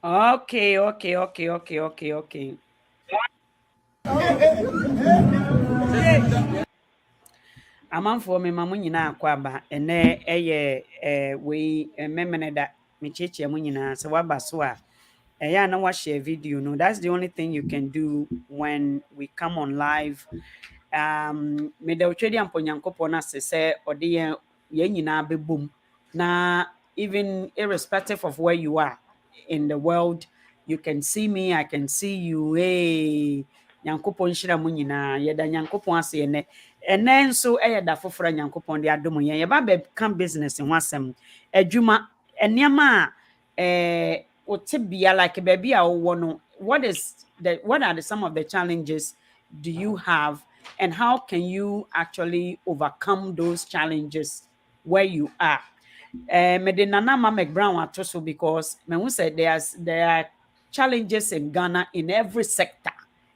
Okay. Amanfoɔ me ma mo nyinaa akɔ aba ɛnɛ ɛyɛ wei mmɛmene da mekyerɛkyerɛ mo nyinaa sɛ waba so a ɛyɛ a na wahyɛ video no. That's the only thing you can do when we come on live. Meda otwadi ampa Onyankopɔn ase sɛ ɔde yɛn nyinaa bɛbom na even irrespective of where you are in the world, you can see me, I can see you. Hey, Nyankopɔn hyira mo nyinaa. Yɛda Nyankopɔn ase ɛnɛ nso ɛyɛ da foforɔ Nyankopɔn de adom yɛn. Yɛba bɛka business ho asɛm. Adwuma, nneɛma a wote bia like baabi a wowɔ no, what are some of the challenges do you have, and how can you actually overcome those challenges where you are? Mede Nana Mamek Brown ato so because me who said there are challenges in Ghana in every sector.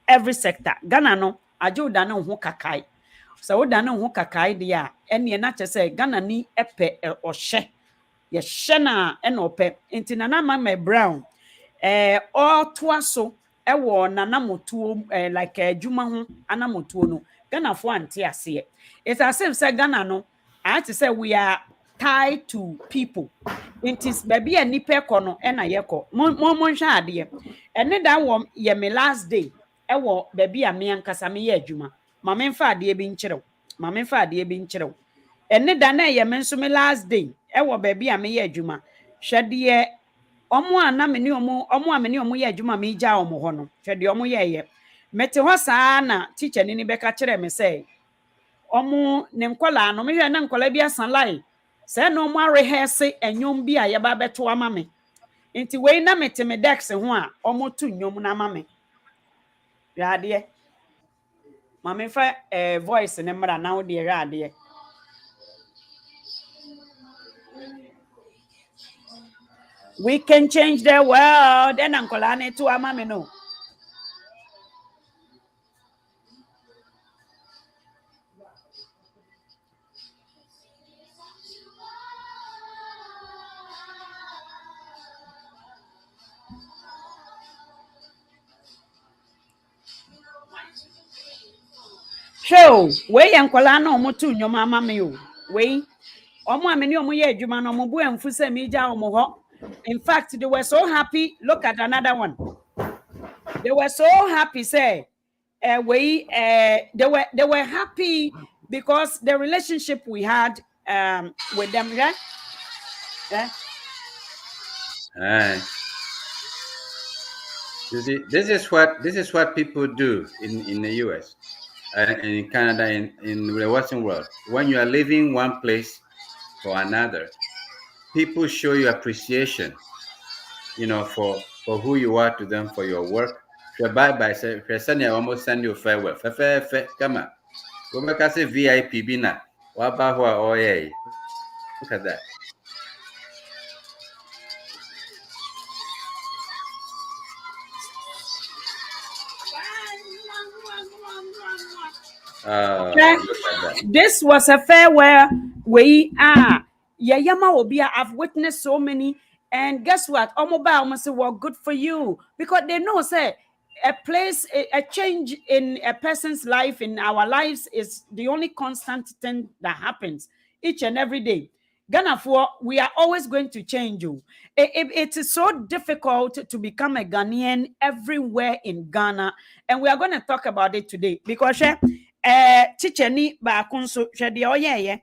Every sector. Ghana no, ajo da no ho kakai. So wo da no ho kakai dia, ene na kyerɛ sɛ Ghana ni ɛpɛ ɔhyɛ. Ye hyɛ na ɛna ɔpɛ. Nti Nana Mamek Brown ɔtoa so ɛwɔ nanamotuo like adwuma ho anamotuo no. Ghana fo ante aseɛ. It's as if say Ghana no, I have to say we are tied to people. It is baby a nipa kɔ no ɛna yɛkɔ. Mo nhwɛ adeɛ. Ɛne da wɔ yɛ me last day ɛwɔ baby a me ankasa me yɛ adwuma. Ma me mfa adeɛ bi nkyerɛw. Ɛne da na yɛ me nso me last day ɛwɔ baby a me yɛ adwuma. Hwɛ deɛ ɔmo a na me ne ɔmo yɛ adwuma me gya ɔmo hɔ no. Hwɛ deɛ ɔmo yɛyɛ. Mete hɔ saa na teacher ni bɛka kyerɛ me sɛ ɔmo ne nkɔla no mehwɛ na nkɔla bi asan lai sɛ na ɔmo arehɛse enyom bi a yɛba bɛto ama me nti wei na mete me desk ho a ɔmo to nyom na ama me hwɛ ma me fa voice ne mmra na wo de hwɛ adeɛ we can change the world ɛna nkɔla ne to ama me no. Show we yankwala na omo tu nyoma ama me o we omo ameni omo ye adwuma na omo bu amfu se me gya omo ho. In fact they were so happy. Look at another one. They were so happy say they were happy because the relationship we had with them, yeah? You see, this is what people do in the US and in Canada, in the Western world. When you are leaving one place for another, people show you appreciation, for who you are to them, for your work. Bye say I almost send you farewell. Come on. Go back and say VIP bina. Look at that. This was a farewell we are. Yama Obia, I've witnessed so many, and guess what? Omobile must say, well, good for you, because they know, say, a change in a person's life, in our lives, is the only constant thing that happens each and every day. Ghana for we are always going to change you. It is so difficult to become a Ghanaian everywhere in Ghana, and we are going to talk about it today because teacher ni ba kunso hwede oyeye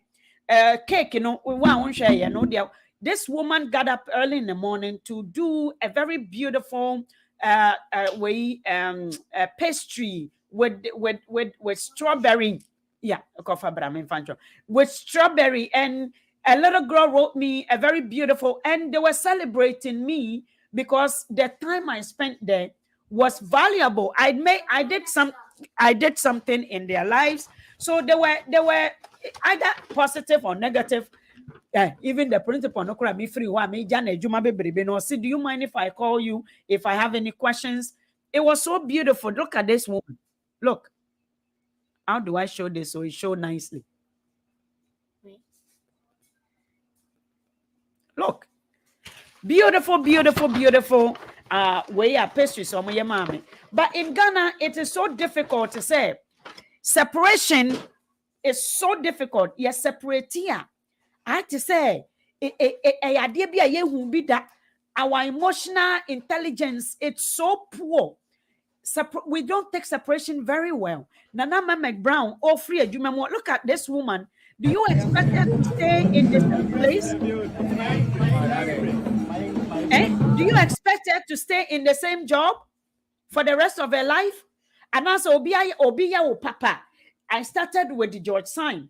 cake no we wa unhwe no there. This woman got up early in the morning to do a very beautiful pastry with strawberry. Yeah, with strawberry, and a little girl wrote me a very beautiful, and they were celebrating me because the time I spent there was valuable. I did something in their lives, so they were either positive or negative. Even the principal no kura me free wa me jana ejuma bebrebe no say, do you mind if I call you if I have any questions? It was so beautiful. Look at this woman. Look, how do I show this so it show nicely? Look, beautiful. we are pastries or my mommy. But in Ghana, it is so difficult to say. Separation is so difficult. Yes, separate here. I have to say, idea be a yehu be that our emotional intelligence it's so poor. We don't take separation very well. Nana Mamek Brown, all free adwuma. Look at this woman. Do you expect her to stay in the same place? Eh? Do you expect her to stay in the same job for the rest of her life? And as Obiya o Papa, I started with the George Sign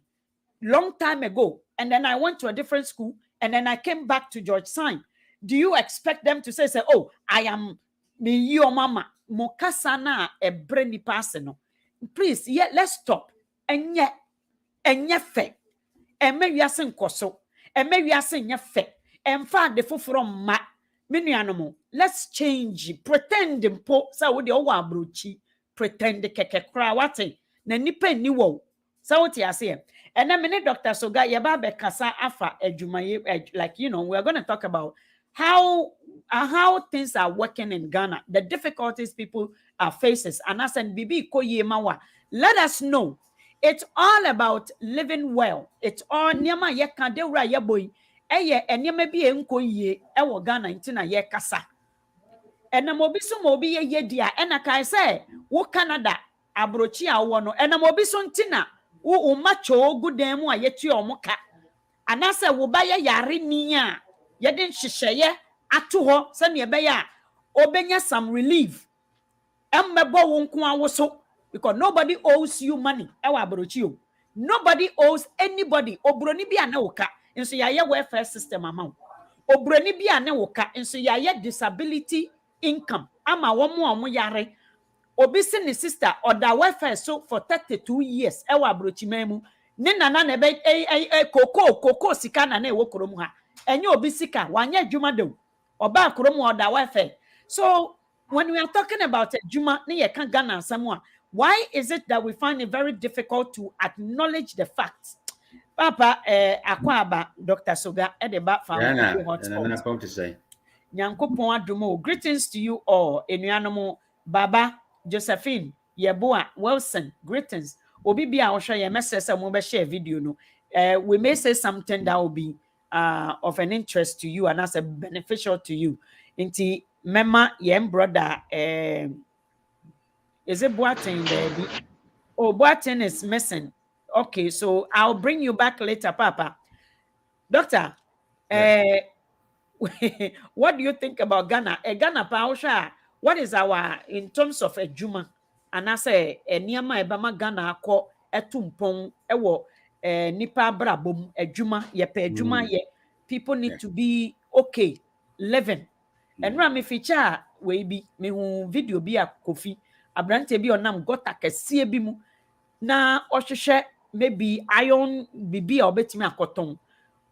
long time ago, and then I went to a different school, and then I came back to George Sign. Do you expect them to say, oh, I am me your mama, mokasana a brainy person? Please, yeah, let's stop. And yet, fe, and maybe I sing koso, and maybe I sing ya fe, and find the food from ma. Many animal, let's change, pretend mpo, sa wo de owa abrochi, pretend keke kra wate, na nipa ni wo. Sa what you say? And then many Dr. Soga yaba be kasa afa ejumaye, like we're going to talk about how things are working in Ghana, the difficulties people are faces, and as and bibi ko ye mawa. Let us know. It's all about living well. It's all nyama ye kan de wura ye boy. Eye enyama bi enko yie e wo Ghana ntina ye kasa. Enam obi so ma obi ye dia ena kai say wo Canada abrochi a wo no enam obi so ntina wo macho gudan mu a ye tu omo ka. Anase wo ba ye yare ni a ye den hyehyeye ato ho se ne be ya obenya some relief. Emmebo wo nko awo so because nobody owes you money. Ewa abrochi o. Nobody owes anybody. Obroni bi ane woka. Nso ya ye welfare system amount. Obroni bi ane woka. Nso ya ye disability income. Ama womo omo yare. Obi si ni sister oda welfare so for 32 years. Ewa abrochi memu. Ne nana na be koko sika na ewo kromu ha. Enye obi sika wanye adwuma do. Oba kromu oda welfare. So when we are talking about Juma, why is it that we find it very difficult to acknowledge the facts? Papa, Akwaba, Dr. Soga, Edeba, Yeah, Farm, nah, and I'm hotspot. not going to say. Nyankopon adumo. Greetings to you all. Enuanomo, Baba, Josephine, Yeboa, Wilson, greetings. Obi bia osho ye message mo be share video no. We may say something that will be of an interest to you and as a beneficial to you. Inti mema yem brother is it Boateng baby? Oh, Boateng is missing. Okay, so I'll bring you back later, Papa. Doctor, Yes. uh, what do you think about Ghana? Ghana Pausha, what is our in terms of a Juma? And I say a Niama Ebama Ghana ko etumpong ewo nipa brabum a Juma ye pe Juma Mm, ye people need yeah. to be okay living. And Mm. Rami feature we be me hu video bi a kofi abrante bi onam gota kese bi mu na ohwehwe maybe iron bibi a obetimi akoton.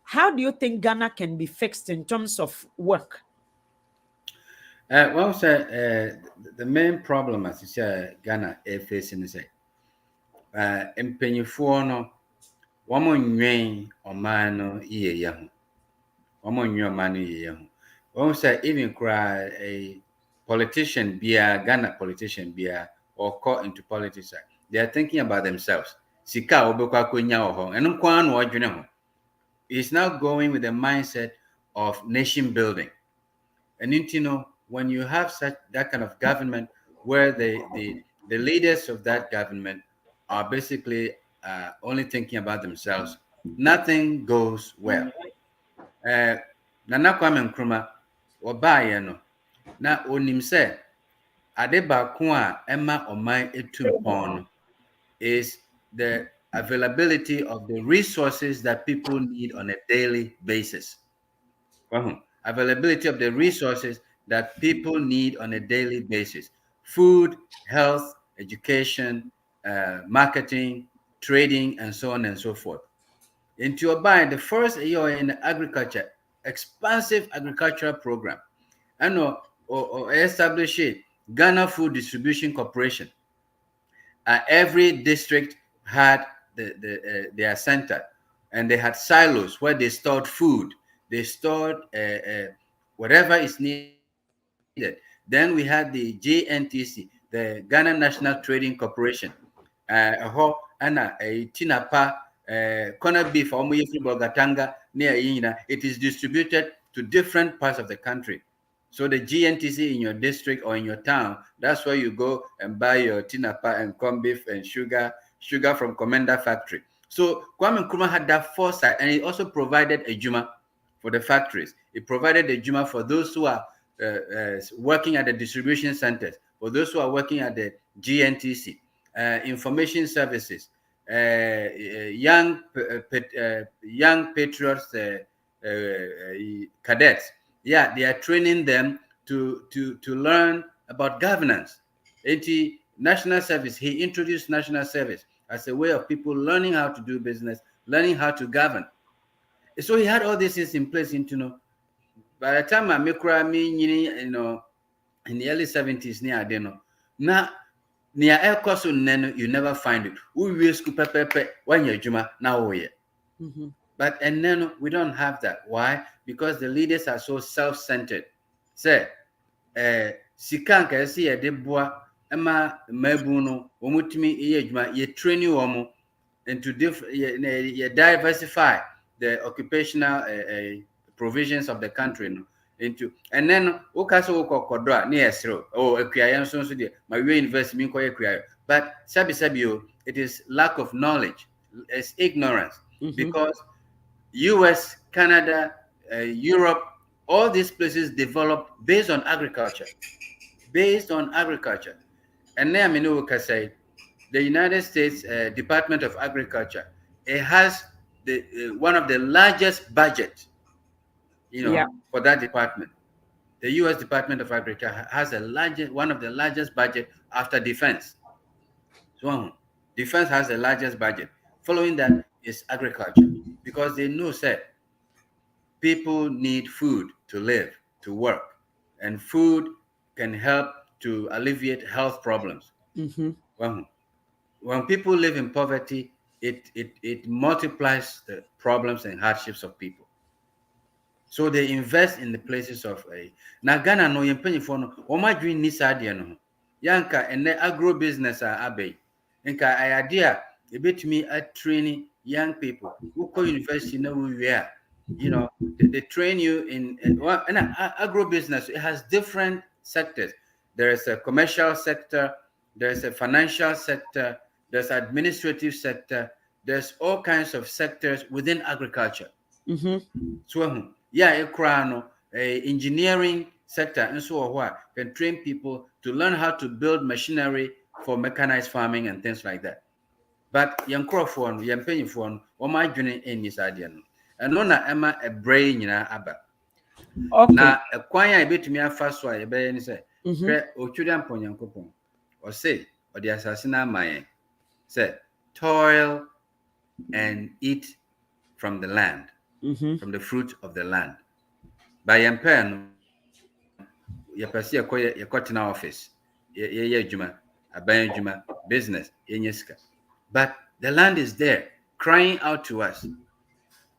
How do you think Ghana can be fixed in terms of work? Well, sir, the main problem as you say, Ghana is facing is mpanyinfoɔ no wɔn nnwen ɔman no yiyeyɛ ho wɔn nnwen ɔman no yiyeyɛ ho wɔn sɛ even koraa a politician biara Ghana politician biara or call into politics they are thinking about themselves sika a wɔbɛkɔ akɔnya wɔ hɔ ɛno nko ara na wɔdwene ho is now going with the mindset of nation building. And when you have such that kind of government where the leaders of that government are basically only thinking about themselves, nothing goes well. Nana Kwame Nkrumah, wabaye no, na onim sɛ ade baako a ɛma ɔman etu mpɔn no is the availability of the resources that people need on a daily basis. Availability of the resources that people need on a daily basis: food, health, education, marketing, trading, and so on and so forth. Into your buying the first year in agriculture, expansive agricultural program, and or establish it, Ghana Food Distribution Corporation. Every district had their center, and they had silos where they stored food. They stored whatever is needed. Then we had the GNTC, the Ghana National Trading Corporation. Anna a tinapa corner beef or Bogatanga near Yina. It is distributed to different parts of the country. So the GNTC in your district or in your town, that's where you go and buy your tinapa and corn beef and sugar from Commander Factory. So Kwame Nkrumah had that foresight, and he also provided a juma for the factories. It provided a juma for those who are working at the distribution centers, for those who are working at the GNTC, information services, young patriots, cadets. Yeah, they are training them to learn about governance. National service. He introduced national service as a way of people learning how to do business, learning how to govern. So he had all these things in place. By the time I make me, in the early 70s, near Adeno, now near air course, you never find it. We will scoop when you're Juma now. But and then we don't have that. Why? Because the leaders are so self-centered. Say, Sikan ka si de boa ema mabuno omutimi ejuma ye training womo into ye diversify the occupational provisions of the country no into and then okaso kokodra na yesro akuya so so de my university mi koye akuya but sabi it is lack of knowledge, it's ignorance. Because US, Canada, Europe, all these places developed based on agriculture. And then I can say the United States Department of Agriculture, it has one of the largest budget, Yeah. for that department. The U.S. Department of Agriculture has one of the largest budget after defense. So defense has the largest budget. Following that is agriculture, because they know, say, people need food to live, to work, and food can help to alleviate health problems. When people live in poverty, it multiplies the problems and hardships of people. So they invest in the places of na Ghana no yempanyifo no oma dwen ni saade no yanka ene agro business abai nka ayade a ebetumi a train young people who go university na we are, they train you in agro business. It has different sectors. There is a commercial sector, there's a financial sector, there's administrative sector, there's all kinds of sectors within agriculture. So engineering sector and so what can train people to learn how to build machinery for mechanized farming and things like that. But young Crawford, young penny phone, or my journey in this idea. And no na Emma a brain aba. Na a choir a bit me a fast way, a bay and say, O children pon young coupon, or say, or the assassin my say, toil and eat from the land, from the fruit of the land. By pen, you pursue your cotton office, ye juma, a bayan juma, business, yenyeska. But the land is there, crying out to us.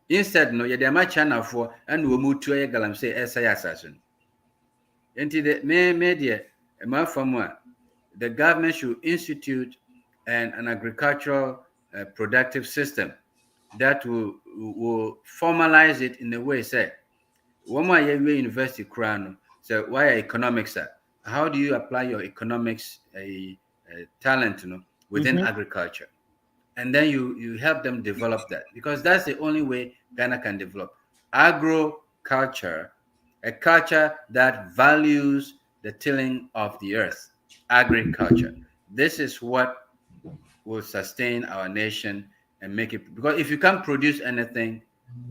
Instead, no, you're the channel for and we move to a galam say, assassin. Into the media, a more from the government should institute an agricultural productive system that will formalize it in a way, say, one more year university crown. So why economics? How do you apply your economics talent, within agriculture? And then you help them develop that, because that's the only way Ghana can develop agriculture, a culture that values the tilling of the earth. Agriculture. This is what will sustain our nation and make it, because if you can't produce anything,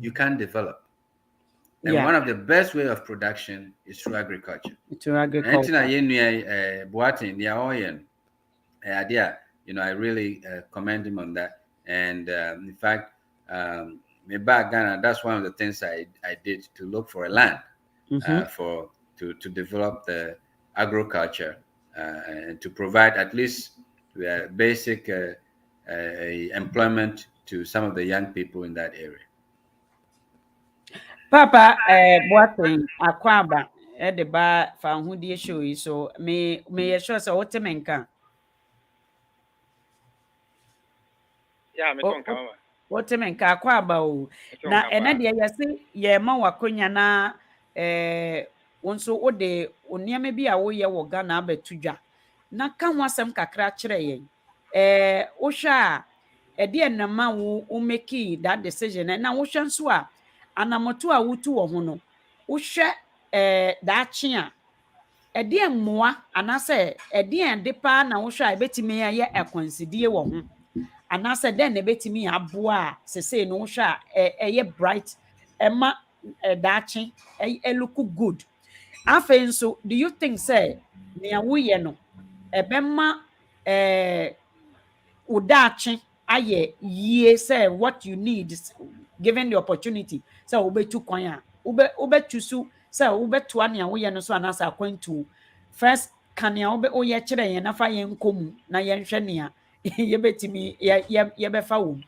you can't develop. And one of the best way of production is through agriculture. To agriculture. I really commend him on that. And in fact, back Ghana, that's one of the things I did, to look for a land to develop the agriculture and to provide at least basic employment to some of the young people in that area. Papa, Boateng, Akwaba, the ba fa ho die show yi so me sure say what me nka. Yeah, me ton kama. Wote me nka akwa aba o. Me ton Na ene kama. de yesi ye ma wakonya na wonso wode oniame bi a woyɛ wɔ Ghana abatudwa. Na ka ho asɛm kakra kyerɛ yɛn. Wohwɛ a ɛde na ma wo make that decision na wohwɛ nso a anamoto a wotu wɔ ho no. Wohwɛ daakye a ɛde mmoa anasɛ ɛde de paa na wohwɛ a ebetumi ayɛ akwansidie wɔ ho. Anaasɛ dɛn na ebetumi aboa a sesei no wohwɛ a ɛyɛ bright ɛma daakye look good. Afei nso, do you think sɛ nea woyɛ no ɛbɛma wo daakye ayɛ yie sɛ what you need given the opportunity sɛ wobɛtu kwan a wobɛtu so sɛ wobɛtoa nea woyɛ no so anaasɛ akwantuo. First ka nea woyɛ kyerɛ yɛn na fa yɛn nkɔ mu na yɛnhwɛ nea yɛbɛtumi yɛbɛfa wɔ mu.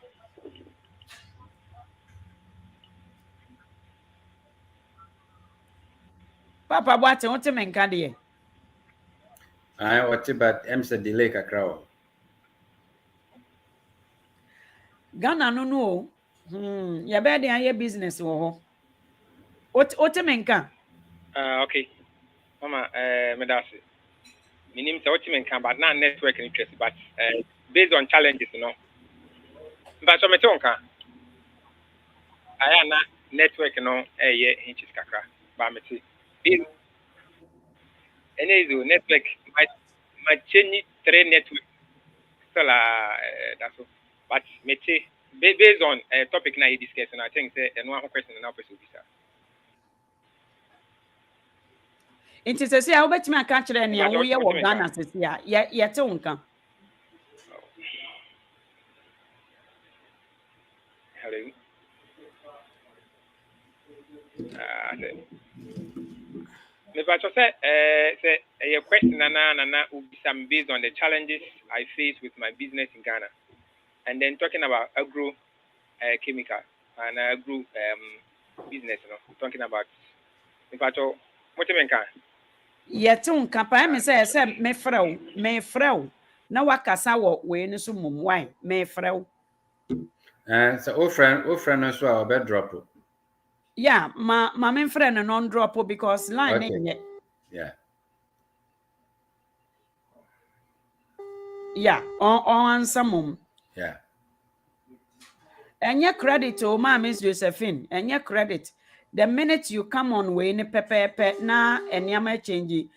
Papa Boate, wote me nka deɛ? What about MC delay kakra? Ghana no no o. Yɛbɛyɛ de ayɛ business wɔ hɔ. Wote me nka? Okay. Mama, me that's it. Minim say what me can but not network interest but based on challenges, you know. But so me ton kan. Aya na network no yeah hinchis kakra. But me see. This any network my change three network still that's all. But me see based on topic na you discuss and I think say no one question na person bisa. Nti sɛsi a wobɛtumi aka kyerɛ nea But so woyɛ what wɔ me Ghana can. sɛsi a yɛte wo nka. Hello. But so say a question nana will be some based on the challenges I face with my business in Ghana, and then talking about agro chemical and agro business, you know, talking about. But so what you mean can? Yɛte wo nka paa me sɛ mefrɛ wo na wakasa wɔ wei no so mmom why mefrɛ wo. So old friend also our bed drop. Yeah, ma memfrɛ no non-drop because line Okay. nyɛ. Yeah. Yeah, ɔnsa mmom. Yeah. Ɛnyɛ credit o ma Miss Josephine, ɛnyɛ credit. The minute you come on way ne pɛpɛɛpɛ na nneɛma change.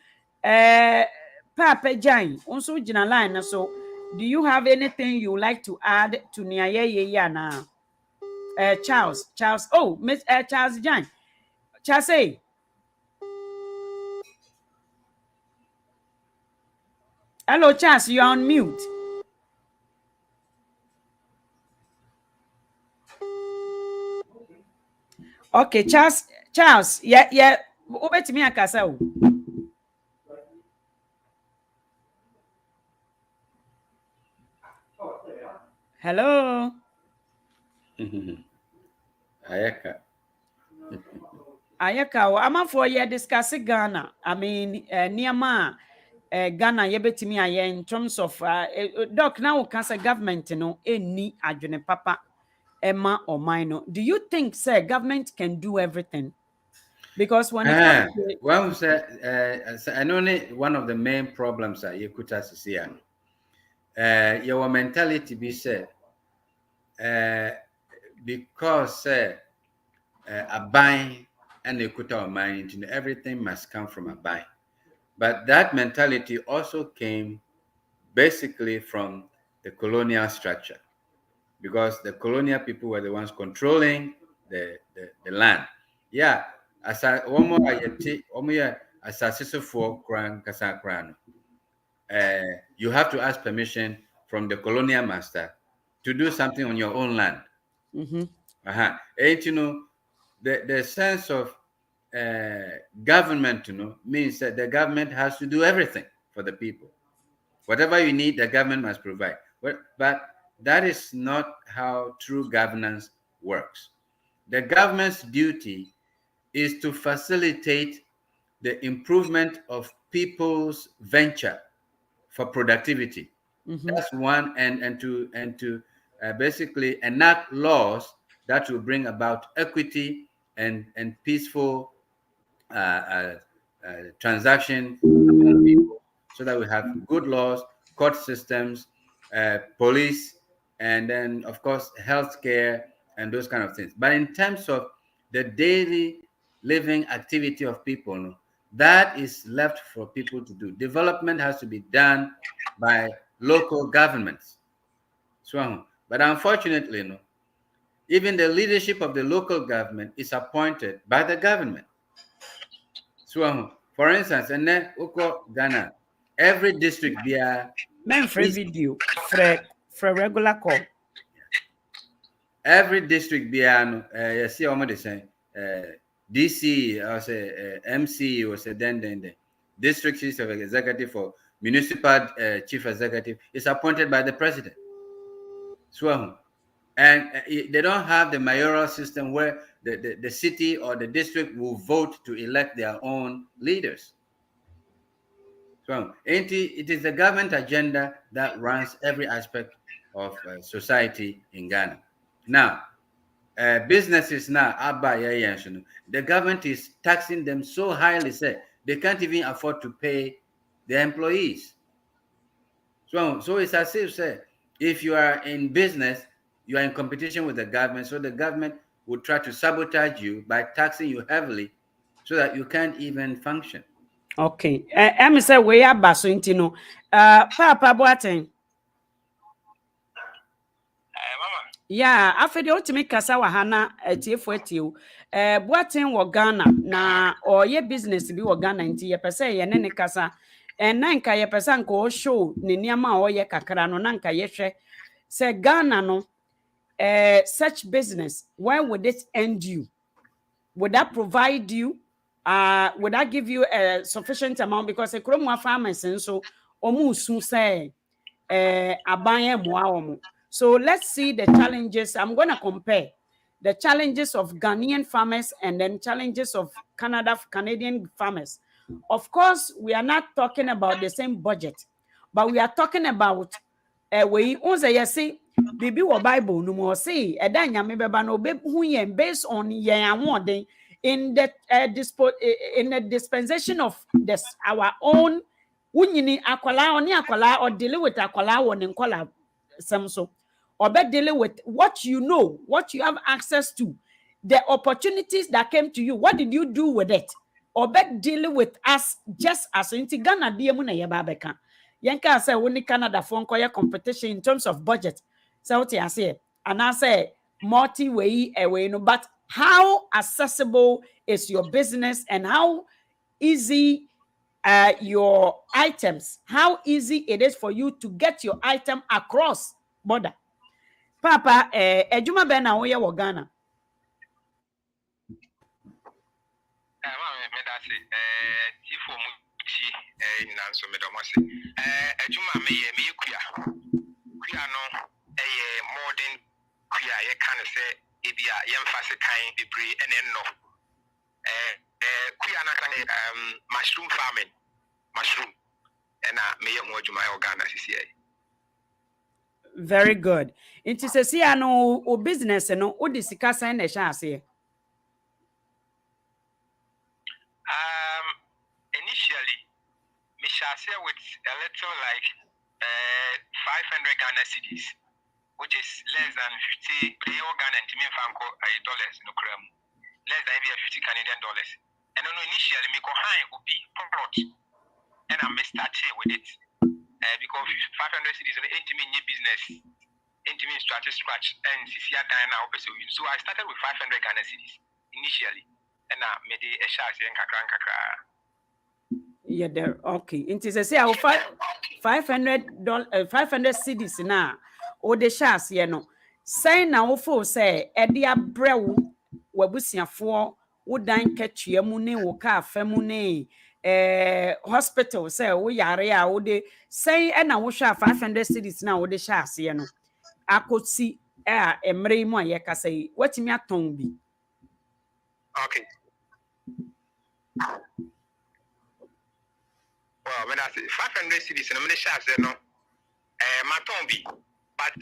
Papa Jane, also gyina line no so. Do you have anything you like to add to nea yɛyɛ yi anaa? Charles, oh, Miss Charles Jane. Charles, say. Hello, Charles, you're on mute. Okay, Charles, yeah, wobɛtumi akasa o. Hello. Ayaka. Ayeka o amanfoɔ yɛ discuss Ghana. I mean, nneɛma a Ghana yɛbɛtumi ayɛ in terms of doc na wo ka sɛ government no ɛnni adwene papa ɛma ɔman no. Do you think say government can do everything? Because when it comes to One say and only one of the main problems that you could see your mentality be said because a buying and they put our mind into everything must come from a buy. But that mentality also came basically from the colonial structure because the colonial people were the ones controlling the land. Yeah, as I one more as for Kran Kasa Kran, you have to ask permission from the colonial master to do something on your own land. Mhm. And the sense of government, means that the government has to do everything for the people. Whatever you need, the government must provide. But that is not how true governance works. The government's duty is to facilitate the improvement of people's venture for productivity. That's one, and to basically enact laws that will bring about equity and peaceful transaction among people, so that we have good laws, court systems, police, and then of course healthcare and those kind of things. But in terms of the daily living activity of people, no, that is left for people to do. Development has to be done by local governments. So, but unfortunately, no, even the leadership of the local government is appointed by the government. So, for instance, and then Ghana, every district be a Men for video, for regular call. every district be a you see how much they say DC or say MC or say then district chief of executive for municipal chief executive is appointed by the president. So, and they don't have the mayoral system where the city or the district will vote to elect their own leaders. So it is the government agenda that runs every aspect of society in Ghana. Now, businesses now, the government is taxing them so highly, say they can't even afford to pay their employees. So it's as if, say, if you are in business, you are in competition with the government, so the government will try to sabotage you by taxing you heavily so that you can't even function. Okay. Em say we aba so nti no. Papa Boateng. Mama. Yeah, afede otimi kasa wa ha na atiefo atiew. Boateng wo Ghana na oye business bi wo Ghana nti ye pese ye ne kasa. Na nka ye pese nka o show ne niama oye kakra no na nka ye hwe se Ghana no such business, where would it end you? Would that provide you? Would that give you a sufficient amount? Because a Chroma farmers and so omu say so let's see the challenges. I'm going to compare the challenges of Ghanaian farmers and then challenges of Canadian farmers. Of course, we are not talking about the same budget, but we are talking about we say bibi wo Bible no mo say eda nyame beba no be hu yen based on yen awode in the in the dispensation of this our own wunyini akwala oni akwala or deal with akwala won nkola some so or be dealing with what you know, what you have access to, the opportunities that came to you. What did you do with it? Or be dealing with us just as in Ghana diemu na yeba beka yenka say woni Canada for nkoya competition in terms of budget. So what I say, and I say multi-way away, no, but how accessible is your business and how easy your items, how easy it is for you to get your item across border. Papa, ejuma be na wo ye wo Ghana. Me that say tifo mu chi nanso me do mo say ejuma me ye me kuya no modern kuya ye kan say ebia ye mfase kan bebre ene no kuya na kan mushroom farming mushroom ena me ye mo adwuma ye Ghana sisi. Very good. Inti sesi ano o business no o di sika san na hye ase. Initially me share with a little like 500 Ghana cedis, which is less than 50 Ghana and dollars no cram, less than 50 Canadian dollars. And then initially me go high would be plot, and I may start here with it because 500 cedis on intimate business, intimate scratch and CCR now. So I started with 500 Ghana cedis initially, and I made a share and kakra. Yeah, there. Okay. Inti sesi a 500 cedis na o de shas ye no. Say na wo fo say e de abrewo wabusiafo wo dan katua mu ne wo ka afa mu ne hospital say wo yare a wo de say e na wo hwa 500 cedis na wo de shas ye no. Akoti emre mu aye ka say watimi aton bi. Okay. that's 500 cities and I'm shares no matombi. But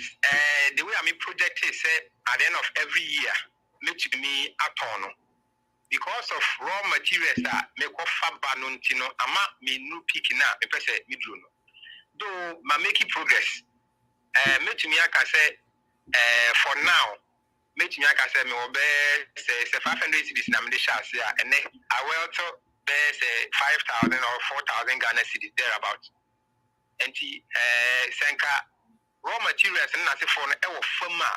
the way I mean project is at the end of every year, make me a ton. Because of raw materials that make off banantino, ama me new peak na me pese midluno. Though ma making progress, make me I can say for now, make me I can say me obe say 500 cities na me shares ya and I will to be say 5,000 or 4,000 Ghana cedis thereabout. And senka raw materials na say for no firma.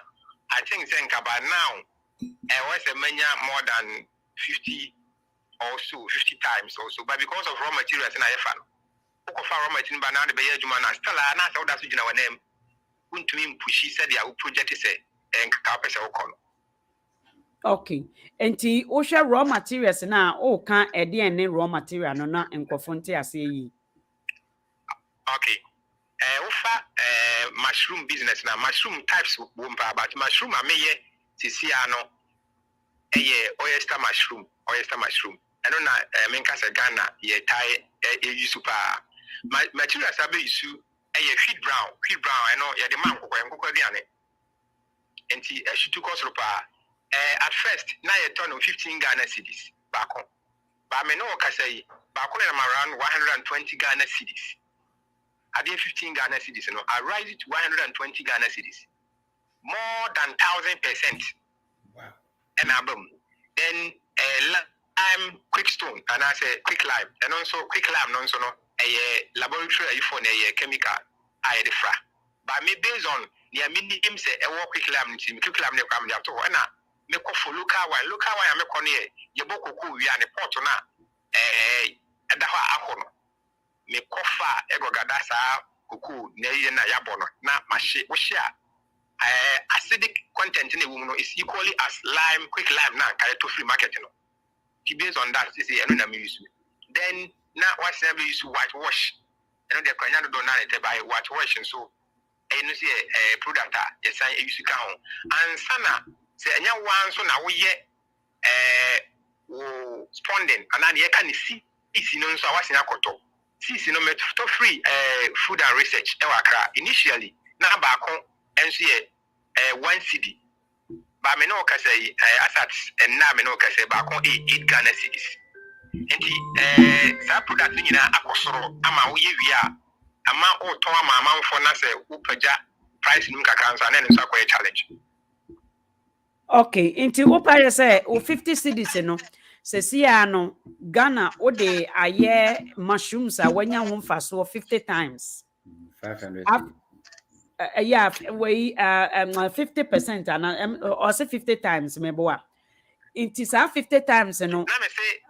I think senka by now was a many more than 50 also 50 times also, but because of raw materials in IFAN, raw material now the Bayer Jumana still are not out of our name. To me, pushy said the project is and carpets or color. Okay. Enti osha raw materials na o kan ede ene raw material no na enkofonte ase yi. Okay. Ofa mushroom business now mushroom types wumpa but mushroom ameye sisiano oyster mushroom. I don't know menkasa Ghana ye tie you super materials abe isu wheat brown I know ye the man ko diane enti should cost at first na ye turn 15 Ghana cedis back on but me no kasa yi back on around 120 Ghana cedis I did 15 Ghana cedis no I rise it to 120 Ghana cedis more than 1,000%. Wow. And album then lime quick stone and I say quick lime and also quick lime non so no a laboratory for a chemical I the fra but me based on the minimum say a quick lime quick lime ne kwam to na me ko for local wine me ko ne ye boko ko wi an pot na da ho akono me ko fa e go gada sa kuku na ye na yabono na mahye wo hye acidic content in a woman is equally as lime, quick lime now carry to free market. Based on that, this is another use. Then now what's ever use whitewash. And the Kanyano don't buy whitewash and so you see a product yes I use to count. And sana say any one so now we sponding and then you can see it's no so what's in a koto. See no to free food and research initially now back home and see one CD. But me no can say assets and now me no can say back on 8 Ghana cedis. And that product in akosoro ama we via ama o to ama for na say upaja price nunca cancer and then so a challenge. Okay, enti wo pa say o 50 cedis no se sia no Ghana o de aye mushrooms a wanya ho mfaso 50 times. 500 yeah, we 50% and or say 50 times meboa. It is 50 times no. Na me say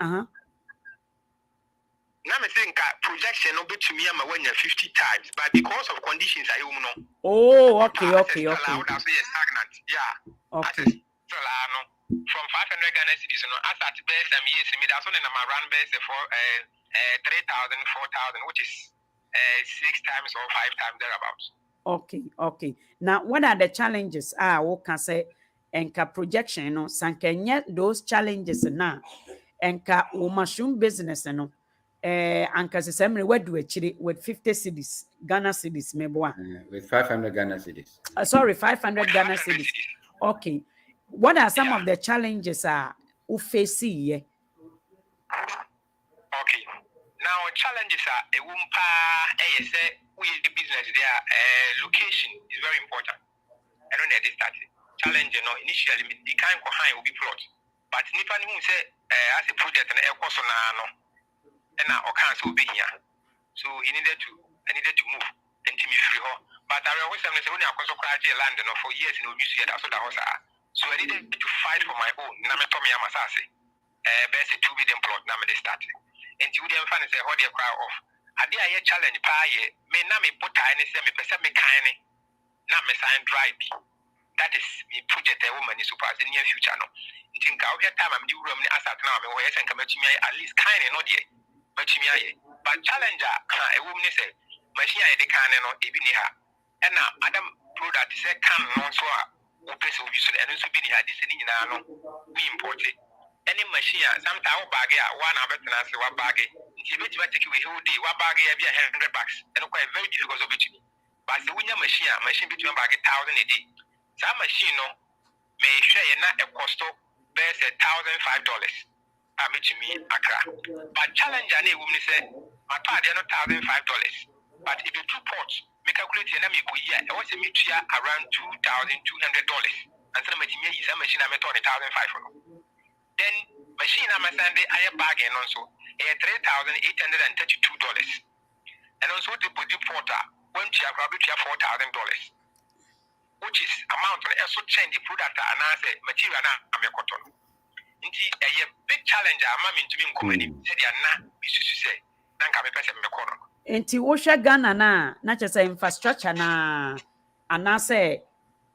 Now I think projection no bet to me am 50 times, but because of conditions I don't know. Oh, okay. Stagnant. Yeah. Okay. From 500 Ghana cedis, as at best years, that's only number run base for 3,000, 4,000, which is 6 times or 5 times thereabouts. Okay. Now, what are the challenges? We can say, enka projection, sankenye those challenges now, enka mushroom business, anka se semre wedu echiri with 50 cedis, Ghana cedis, meboa. With 500 Ghana cedis. Sorry, 500 Ghana cedis. Okay. What are some of the challenges you face here? Okay. Now challenges are a wumpa we the business there location is very important. I don't know this start. Challenge initially the kind of high will be plot. But nipa ni say as a project and air course no and now cancel be here. So I needed to move and to me free ho. But I always say when I was land for years in Obusi that so that was so I needed to fight for my own. Na me tomi amasase. Best 2 billion plot na me dey start. And you dem fan say how dey cry off. Ade aye challenge pa ye me na me put any say me pese me kan ni na me sign dry be. That is me project a woman is super in near future no. Think how get time am di wura me asat na me ho yes enka matumi at least kind no dey. Matumi aye. But challenger a woman say machine aye dey kan no e bi ni ha. And now adam product say can no so a wo pese obi so and so bi ni ha this ni nyina no we import it. Any machine sometimes bag one better say what bag If you take away whole day, what bag be $100, and quite very difficult of it. But the winner machine between bag 1,000 a day. That machine no may share not a cost of best $1,005. I meet me Accra. But challenge any woman say my part they not $1,005. But if you two ports, make calculate and I was a mutual around $2,200. And some machine is a machine I met on $1,500. Then machine I'm a Sunday I bargain also $3,832. And also the body porter went to probably $4,000. Which is amount of also change the product and answer material I'm a cotton. Indeed, a big challenge I'm in to be in community said they are not say thank you person me corner. Enti wohwe Ghana na chese infrastructure na anase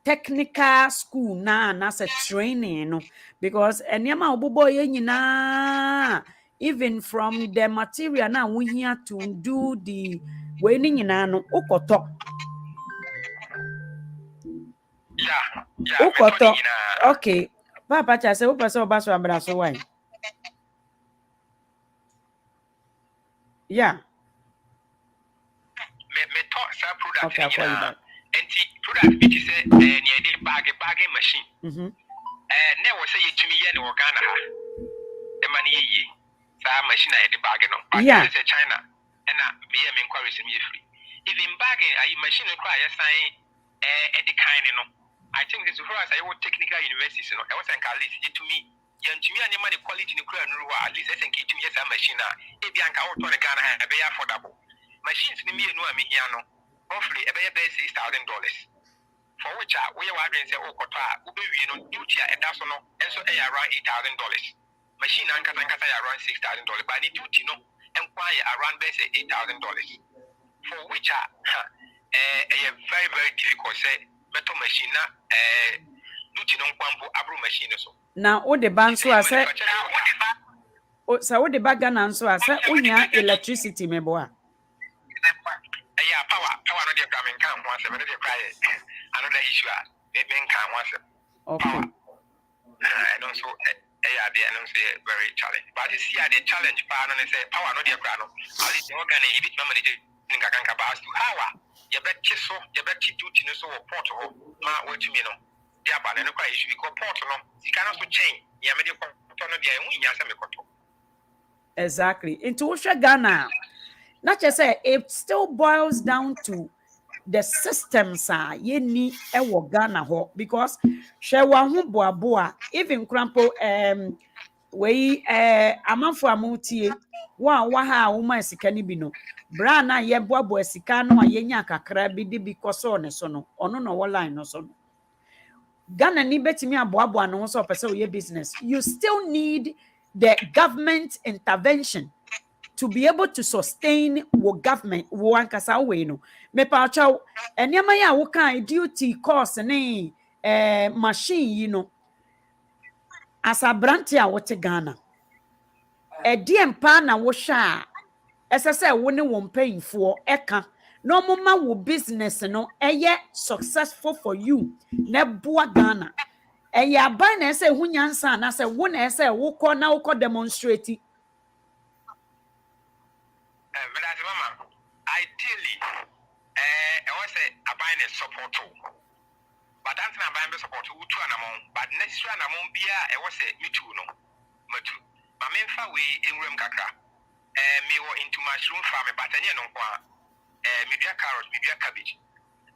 technical school na anase training no because eniama obobo ye nyina even from the material na we here to do the we ni nyina no ukoto ukoto okay papa cha se wo pese obaso abra so why yeah Me talk some product okay I'll call you back. And product which is near the bagging machine. Never say it to me yen or Ghana. The money ye. Some machine I the bagging on. Yeah. China. And me am encouraging me free. If in bagging I machine require sign the kind you know. I think this is for us I would technical universities, you know. I was saying at least to me. Young to me and the money quality in the crowd at least I think it to me as a machine. If you can't out on a Ghana a very affordable. Machines ni me no am here no roughly e be $6,000 for which we are wondering say okota ube wi no duty e da so no enso e around $8,000 machine around $6,000 but the duty no enquire around $8,000 for which very very difficult say metal machine na duty no kwampo abro machine so na o de ban so ase o sa o de baga na so ase unya electricity meboa. Yeah, power no dey come in can once but dey cry another issue they been can once okay I don't so yeah they don't say very challenge but this year the challenge power no say power no dey cry no at least you can hit memory dey nka kan ka ba to how you bet so you bet duty no so port ho ma what me no dia ba no cry issue because port no you cannot so change ya me dey port no dey hu nya say me koto exactly into Ghana. Not just say it still boils down to the systems ye ni ewo Ghana ho because she wa hu boaboa even crampo we amanfo amutie wa ha wo ma sika ni bi no bra na ye boaboa sika no a ye nya kakra bi di because on so no ono no wo line no so no Ghana ni betimi aboaboa no so pese we business you still need the government intervention to be able to sustain what government one kasa we no me pa chaw eniama ya wo kan duty course ne machine you know as a branch a wote Ghana empa na wo hwa esese wo ne wo mpanyfo eka no moma wo business no eye successful for you na boa Ghana aban na ese hu nyansa na se wo na ese wo kọ na wo kọ demonstrate Mama, ideally, I was a buying a support too. But that's not buying support to an amount. But next one among beer, I was a me too, no. Matu. My main far way in room kakra. Me were into mushroom farming, but I know media carrot, media cabbage.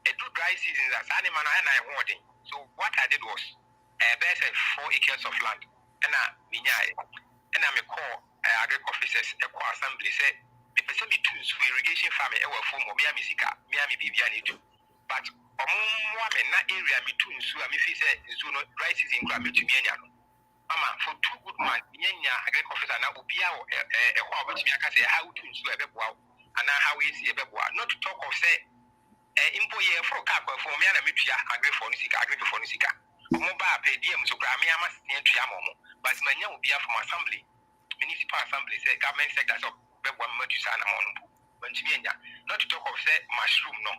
I do dry seasons as animal and I wanting. So what I did was, there's 4 acres of land. And I may call agriculture officers, a assembly say. The person between irrigation farming ever form of Miami Sika, Miami Bibiani too. But woman na area between so I mean say no dry season crab to me Mama for 2 good months, Yenya agriculture officer na ubia a how much me say how to so a beboa and how we see a beboa. Not to talk of say employee for cap for me and metia agriculture for Nisika. Mobile pay DM so Grammy amas near Triamomo, but Mania will be from assembly, municipal assembly say government sectors of when not to talk of say mushroom no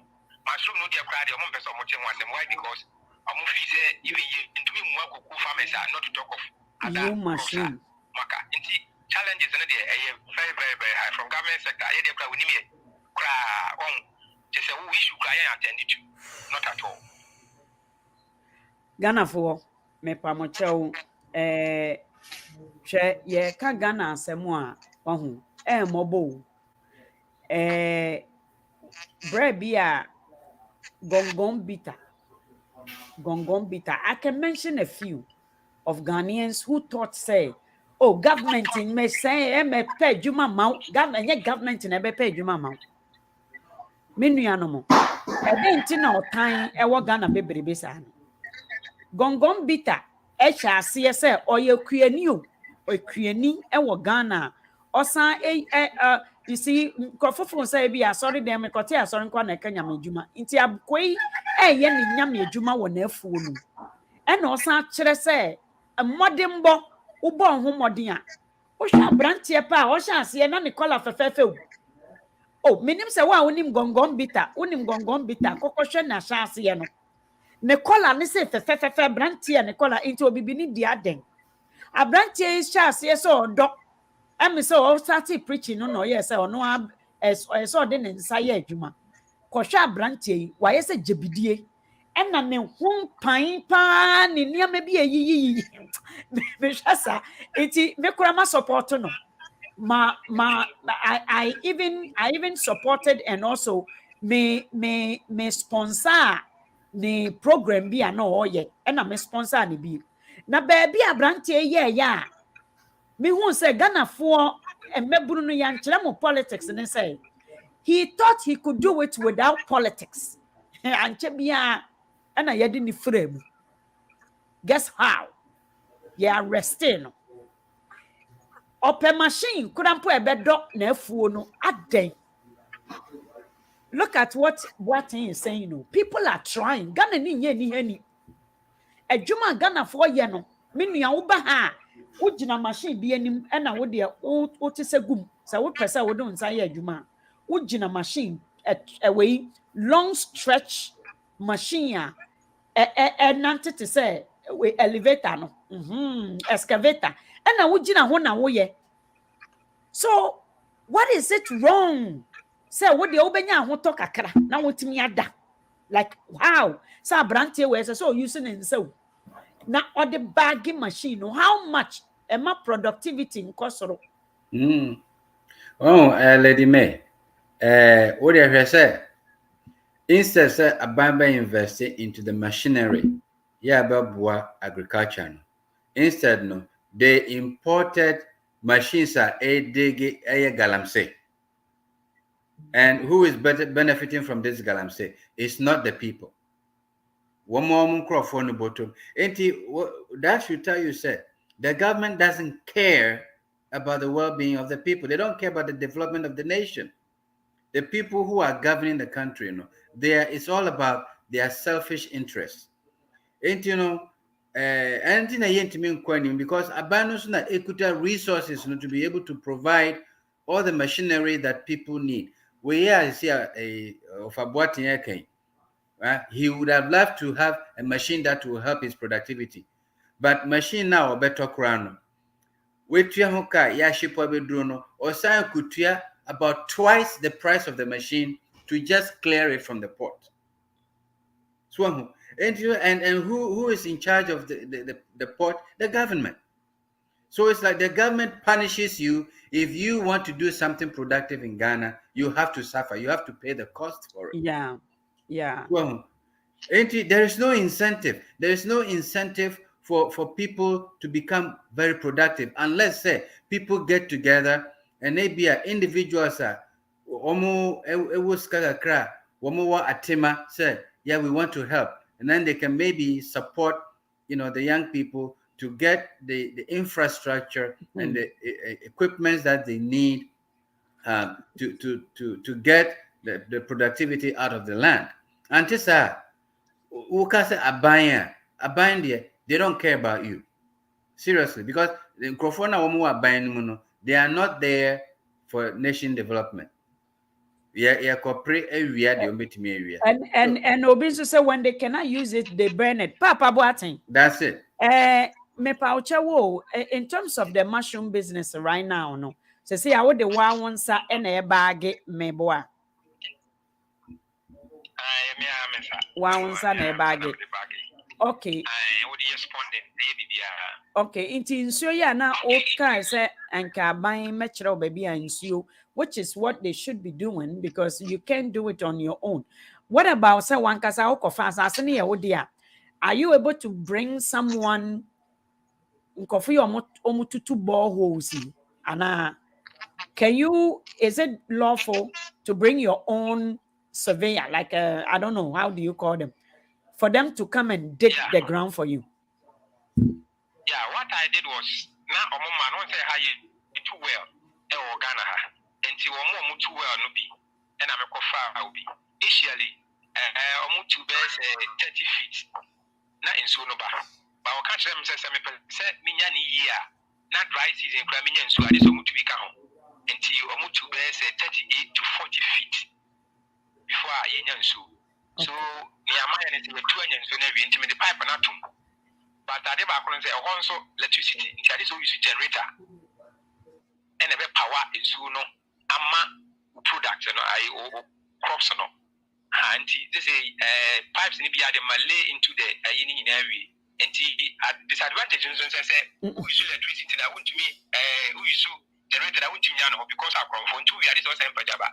dear cry the person why because even into me farmers are not to talk of other mushroom challenges very very very high from government sector, I dey we need on just a issue attended to, not at all. Ghana for me pamocho hwɛ yɛ ka Ghana asɛm a ɔho mɔbɔ brɛ bi a gongon bitter. I can mention a few of Ghanaians who thought say, oh, government in me say me pay juma mau government in ebe pay juma mau menua no mo ebe nti na otan ewo Ghana bebrebe sa no gongon bitter echa ase say oye kuani o okuani ewo Ghana osan you see kofofo say bi sorry dem kote sorry kwa na kanya majuma nti abkoi ye ne nyame adwuma wo na afuo no ena osan kire say mmodembo ubo ho modin a wo hwa brantie pa wo hwa ase na ne kola fefefe oh minim se wa wonim gongon bitter kokohwe na hwa ase no ne kola ne se fefefe brantie ne kola into obibi ni dia den abrantie hwa ase so odo emi se o start preaching no yes se ono so de ne nsa ye adwuma kohwe abrantie wa ye se jebidie ena ne ho pan pa ne niam bi eyiyi me hwasa enti me kura ma support no I even supported and also me sponsor the program bi a no oye ena me sponsor ne bi na ba bi abrantie ye ya me hu say Ghana for emeburu no ya nkyere mo politics ne say he thought he could do it without politics anche bia ena yedi ni frame guess how you arresting no open machine couldn't put a bed dog na afuo no aden. Look at what he is saying. No, people are trying. Ghana ni hani. Adwuma Ghana for ye no. Me nua wo ba ha. Wo gina machine bi anim e na wo de wo te segum. Sa wo pesa wo don san ye adwuma. Wo gina machine we long stretch machine nante te say we elevator no. Excavator. And na wo gina ho na wo ye. So what is it wrong? Say what the obenya ho to kakra na wotimi ada. Like wow. Sa brantie we say so using in so. Na or the bagging machine no how much ema productivity in kosoro. Oh, Lady May. What do you say? Instead say abamba investing into the machinery. Yeah, about agriculture. Instead no, they imported machines a galamsey. And who is benefiting from this galamsey? It's not the people. One more microphone bottom. That should tell you, sir, the government doesn't care about the well-being of the people. They don't care about the development of the nation. The people who are governing the country, it's all about their selfish interests. And anything I to mean because abandons na equitable resources to be able to provide all the machinery that people need. We here see of a he would have loved to have a machine that will help his productivity. But machine now better crown. Wait hoka ya shipo bedrono or sign could about twice the price of the machine to just clear it from the port. So and who is in charge of the port? The government. So it's like the government punishes you if you want to do something productive in Ghana. You have to suffer. You have to pay the cost for it. Yeah. Well, there is no incentive. There is no incentive for people to become very productive unless say people get together and maybe individuals are say yeah we want to help, and then they can maybe support the young people to get the infrastructure and the equipment that they need to get the productivity out of the land. And this they don't care about you. Seriously, because the microphone they are not there for nation development. Yeah, corporate area and Obinso say when they cannot use it, they burn it. Papa Boateng. That's it. Me paucha wo in terms of the mushroom business right now, no. say I would the one sa and a bag me boa. One sa na bag. Okay. Okay, inti nsuo ya na oka say anka ban mechro baby nsuo, which is what they should be doing because you can't do it on your own. What about say one kasa okofa asase ne ye wo dia? Are you able to bring someone nkofu omututu boreholes ana can you is it lawful to bring your own surveyor like I don't know how do you call them for them to come and dig the ground for you? Yeah, what I did was now a man won't say how you too well Ghana until one too well no be and I'm a coffee I'll be initially almost 2 bears 30 feet not in Sonoba but I'll catch them say minyani year not dry season cramming so I just want to be count until you almost 2 bears 38 to 40 feet before I so near my and it's a 2 onions so never into the pipe and not but I never couldn't say also electricity. It's a use generator and a power is no ama products and I crops no. And this is pipes in the Malay into the in area. And at disadvantage and say who use electricity that won't me who use generator that won't me because I come from 2 years also in Pajaba.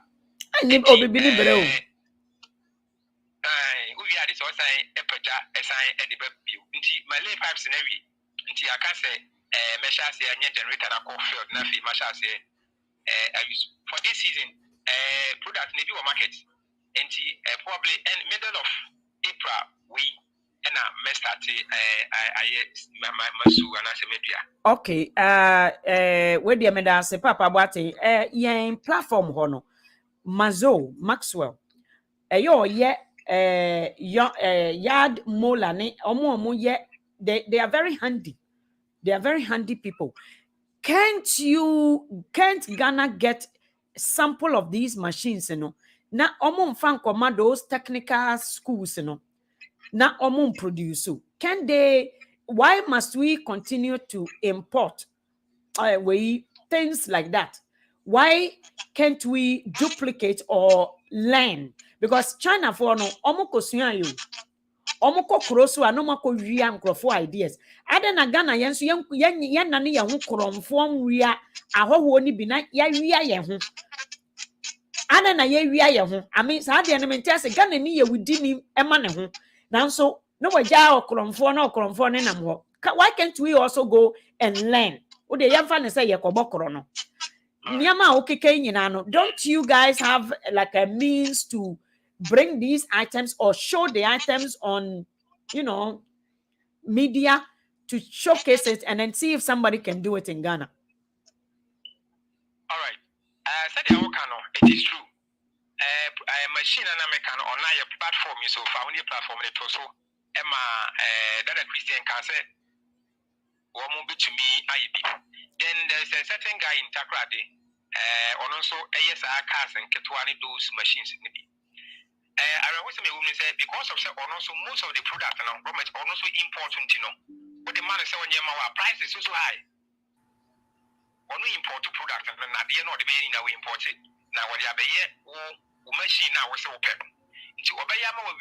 We are this also a paja a sign at the view. Malay pipes in every. I can say, measure say a generator that call field, nothing, measure say, for this season, product maybe a market, and probably in middle of April, we and I start my masu and I say media. Okay, where the meda say Papa Bate, yen platform hono, Mazo, Maxwell, yo, yard mola, omo, they are very handy. They are very handy people. Can't Ghana get sample of these machines, Na omo fan those technical schools, Na omo produce. Can they, why must we continue to import things like that? Why can't we duplicate or learn? Because China for no omo kosua you. Omoko kroso anomako wia nkrofo ideas ada na Ghana yenso yen na ne ye ho kromfo wia ahoho ni bi na ya wia ye ho ada na ye wia ye ho ami sa de ne mentiase Ghana ni ye wudi ni ema ne ho nanso no waja okromfo ne nam ho why can't we also go and learn wo de yemfa ne say ye kobokoro no niama okeke nyina no don't you guys have like a means to bring these items or show the items on media to showcase it and then see if somebody can do it in Ghana? All right. Said it is true. Machine and American online platform so found your platform it also Emma that a Christian can say what move to me IB. Then there's a certain guy in Takrade on also ASR cars and Ketwani those machines in the I was a woman say because of also most of the product and raw material also important, But the man is saying our price is so high. When we import a product and at the end of the day now we import it. Now what you have machine now was open. Into Obayama no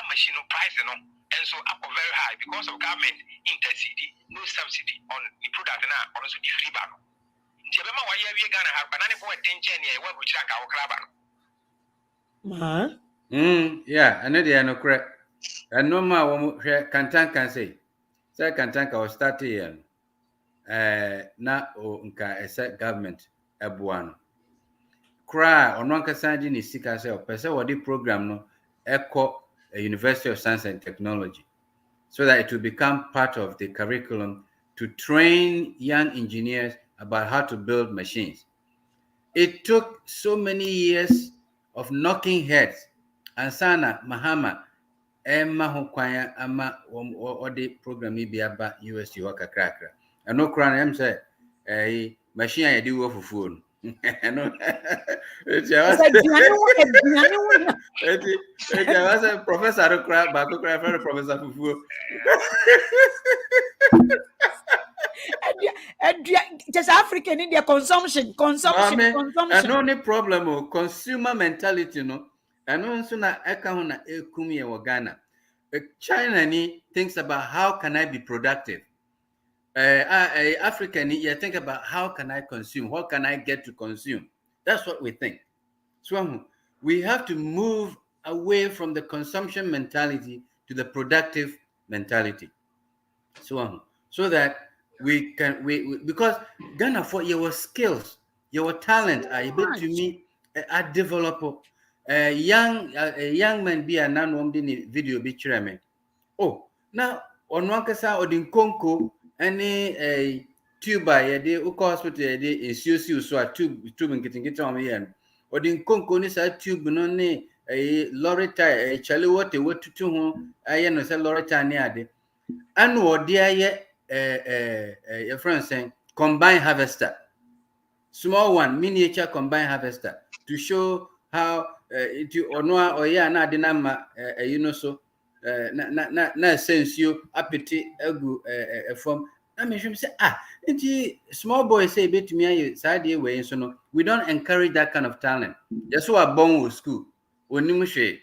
machine no price and so up very high because of government intercity, no subsidy on the product now also the free ban. Into Obama why we gonna have banana for 10 years what we track our club. Yeah, I know they are no correct. And no more Kantan can say. Say Kantan was started here. Na o nka ese government ebuano. Cry on one kasandi ni sika say opese wodi program no echo a University of Science and Technology so that it will become part of the curriculum to train young engineers about how to build machines. It took so many years of knocking heads and Sana Mahama Emma Hokwaya Ama or the program maybe about USC Waka Cracker. And no crown em say a machine I do for phone. It's a professor crab back professor Fufu. Just African in their consumption. I no any problem o consumer mentality no. Ano nso na eka ho na ekum ye wo Ghana. China ni thinks about how can I be productive. African, you think about how can I consume? What can I get to consume? That's what we think. So we have to move away from the consumption mentality to the productive mentality. So that we can because Ghana for your skills, your talent, I bet to me I develop a young man be a non video be me. Oh, now on one kasa odinkonko any a tuber yede uko hospital yede nsuo so a tube nkitingita on yen odinkonko ni sa tube no ne lorry tire chale wote wotutu ho aye no say lorry tire ne ade anu ode aye your friend saying combine harvester, small one miniature combine harvester to show how to onwa oya na ade na ma you know so na sense you apeti agu from na me hwem say small boy say betumi aye sade we so no we don't encourage that kind of talent. Just who are born with school onim hwe,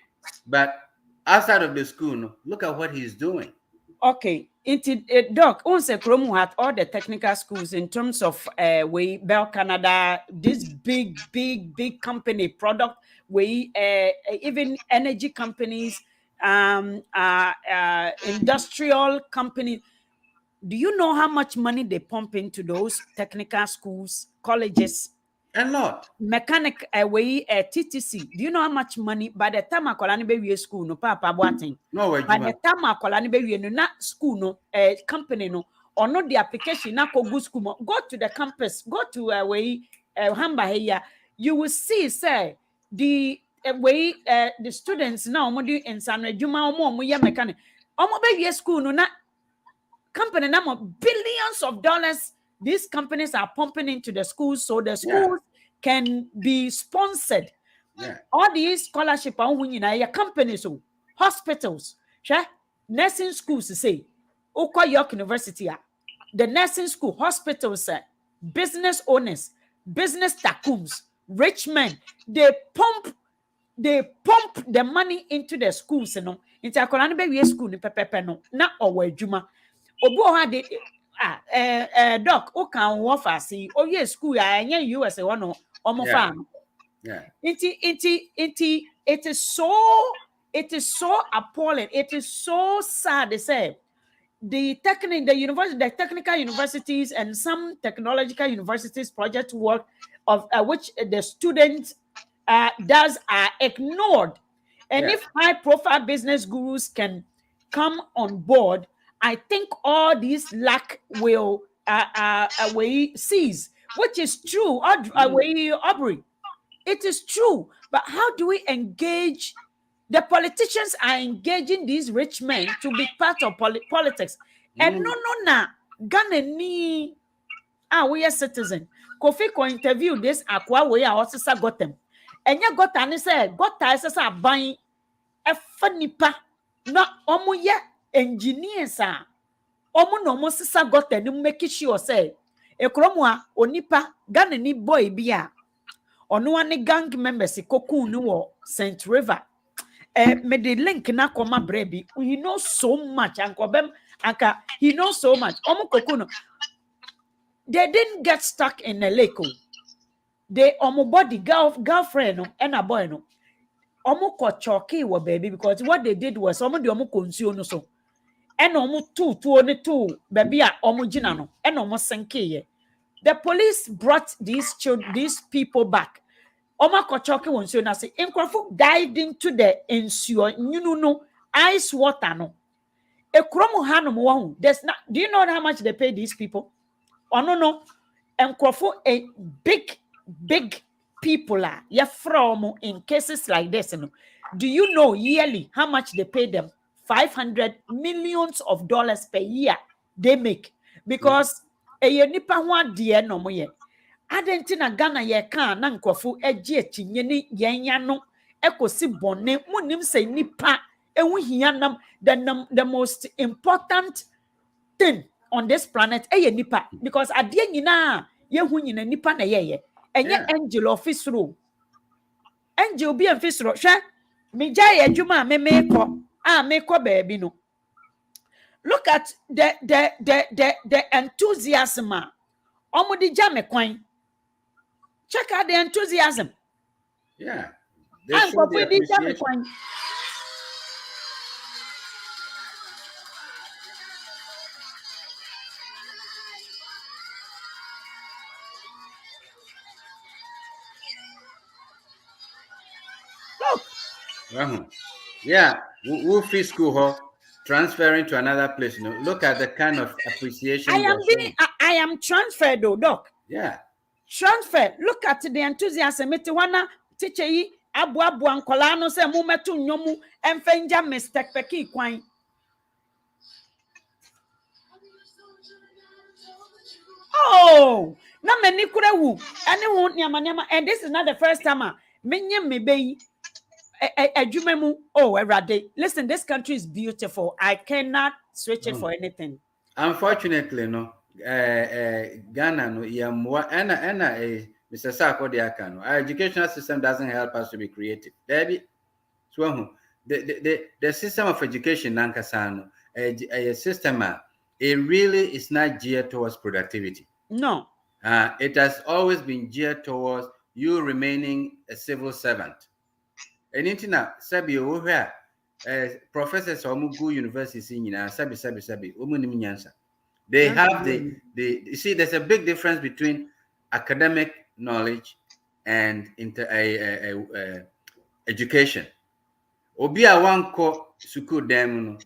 but outside of the school no, look at what he's doing. Okay, Doc, once Chrome had all the technical schools in terms of Bell Canada, this big company product, even energy companies, industrial companies. Do you know how much money they pump into those technical schools, colleges? A lot. Mechanic TTC. Do you know how much money by the time akola ni be school no papa boaten? No way. By the time akola ni be no na school no company no or not the application na go school go to the campus, go to Hamba here. You will see say the the students now omo do insane adwuma omo ye mechanic. Omo be school no na company number billions of dollars these companies are pumping into the schools so the schools can be sponsored. All these scholarship are companies, hospitals, nursing schools say, York University, the nursing school, hospitals, business owners, business tycoons, rich men, they pump the money into the schools, you know. Into a school in pepe no, na owa juma. Obo ha de doc o kan wo fa si o ye school a enye USA one no omo farm. It is so appalling. It is so sad to say the technical universities and some technological universities project work of which the students does are ignored. And if high profile business gurus can come on board, I think all these lack will cease, which is true. Aubrey, it is true. But how do we engage? The politicians are engaging these rich men to be part of politics. And no, na Ghana ni we are citizen. Kofi ko interview this akwa we are also got them. And ya got an say got ties buying a funny pa na omo ye engineers are omo no mo sisa got them make sure say ekromo a onipa Ghana ni boy bia ono ane gang members koku ni wo St. River. Me the link na koma brebi. He knows so much. Anka he knows so much. Omo koku no. They didn't get stuck in a lake. They omo body girlfriend no and a boy no. Omo ko choki wa baby because what they did was omo di omo konsuo no so. And omo two baby a omo jina no. And omo senke ye. The police brought these people back. Oma kochoke wonsuo na say inkrofo dived into the nsuo nyunu no ice water no ekromo hanom wo there's not. Do you know how much they pay these people? No inkrofo a big people are ya from in cases like this no. Do you know yearly how much they pay them? $500 million per year they make because a nipa ho ade no mo ye adentina Ghana ye kan na nkofo agye akinye ni yenya no ekosi bone munim se nipa ehu hia nam the most important thing on this planet nipa because ade nyina ye hu nyina nipa na ye enye angel office angel bi office ro hwe me gya adwuma me mekọ baabi no. Look at the enthusiasm omudi gya me kwan. Check out the enthusiasm. Yeah, they show the appreciation. Look. Yeah, who free school ho transferring to another place. You know, look at the kind of appreciation I am transferred though, doc. Yeah. Transfer. Look at the enthusiasm. Meti wana teacher yi abu ankola no se mu metu nyomu emfenja mistake peki kwan. Oh, na meni kura wu. Ani hu nyama and this is not the first time menye mebe adwuma oh erade. Listen, this country is beautiful. I cannot switch it for anything. Unfortunately, no. Ghana no yamwa Mr. Sako de Akano. Our educational system doesn't help us to be creative. Debbie, so the system of education nankasano a system it really is not geared towards productivity. No. It has always been geared towards you remaining a civil servant. And intina sabi over professors omugu university in sabi omunim nyansa. They have you see there's a big difference between academic knowledge and education. Obia wanko suku dem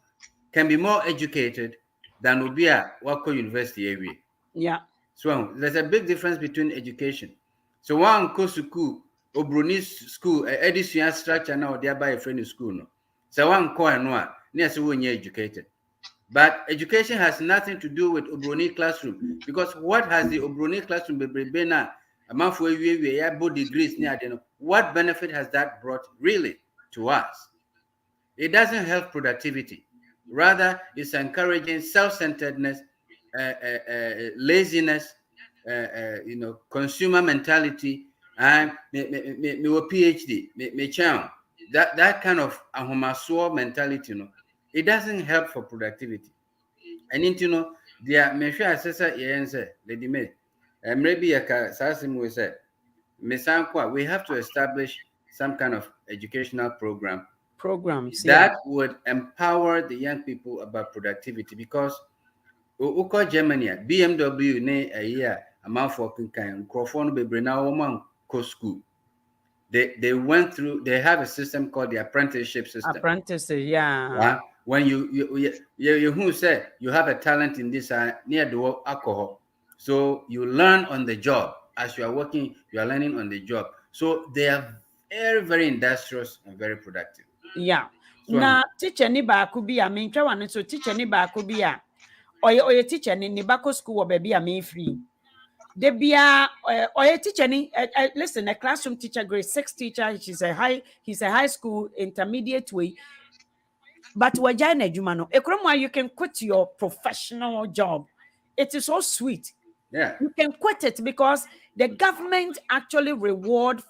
can be more educated than Obia wako university area. Yeah. So there's a big difference between education. So one go suku obroni school education structure now thereby a friend school no. So one ko anwa near so when you're educated. But education has nothing to do with obroni classroom because what has the obroni classroom be na amount for we both degrees near what benefit has that brought really to us? It doesn't help productivity. Rather, it's encouraging self-centeredness, laziness, consumer mentality, and me PhD, me chow. That kind of ahomaso mentality, it doesn't help for productivity. And there me sure assessor yense, Lady May, and maybe a sasim we said, we have to establish some kind of educational programs that would empower the young people about productivity because uko Germany BMW ne a year amount for kind microphone be now woman co school. They went through, they have a system called the apprenticeship system. Apprentices, yeah. When you who say you have a talent in this near the alcohol, so you learn on the job as you are working, you are learning on the job. So they are very, very industrious and very productive. Yeah. So, na teacher ni ba kubi a me ntwa wane so teacher ni ba kubi a oye teacher ni bako school wo baby a me free. De bia oye teacher ni listen, a classroom teacher, grade 6 teacher, he's a high school intermediate way. But wajana adwuma no ekromwa you can quit your professional job. It is so sweet. Yeah. You can quit it because the government actually reward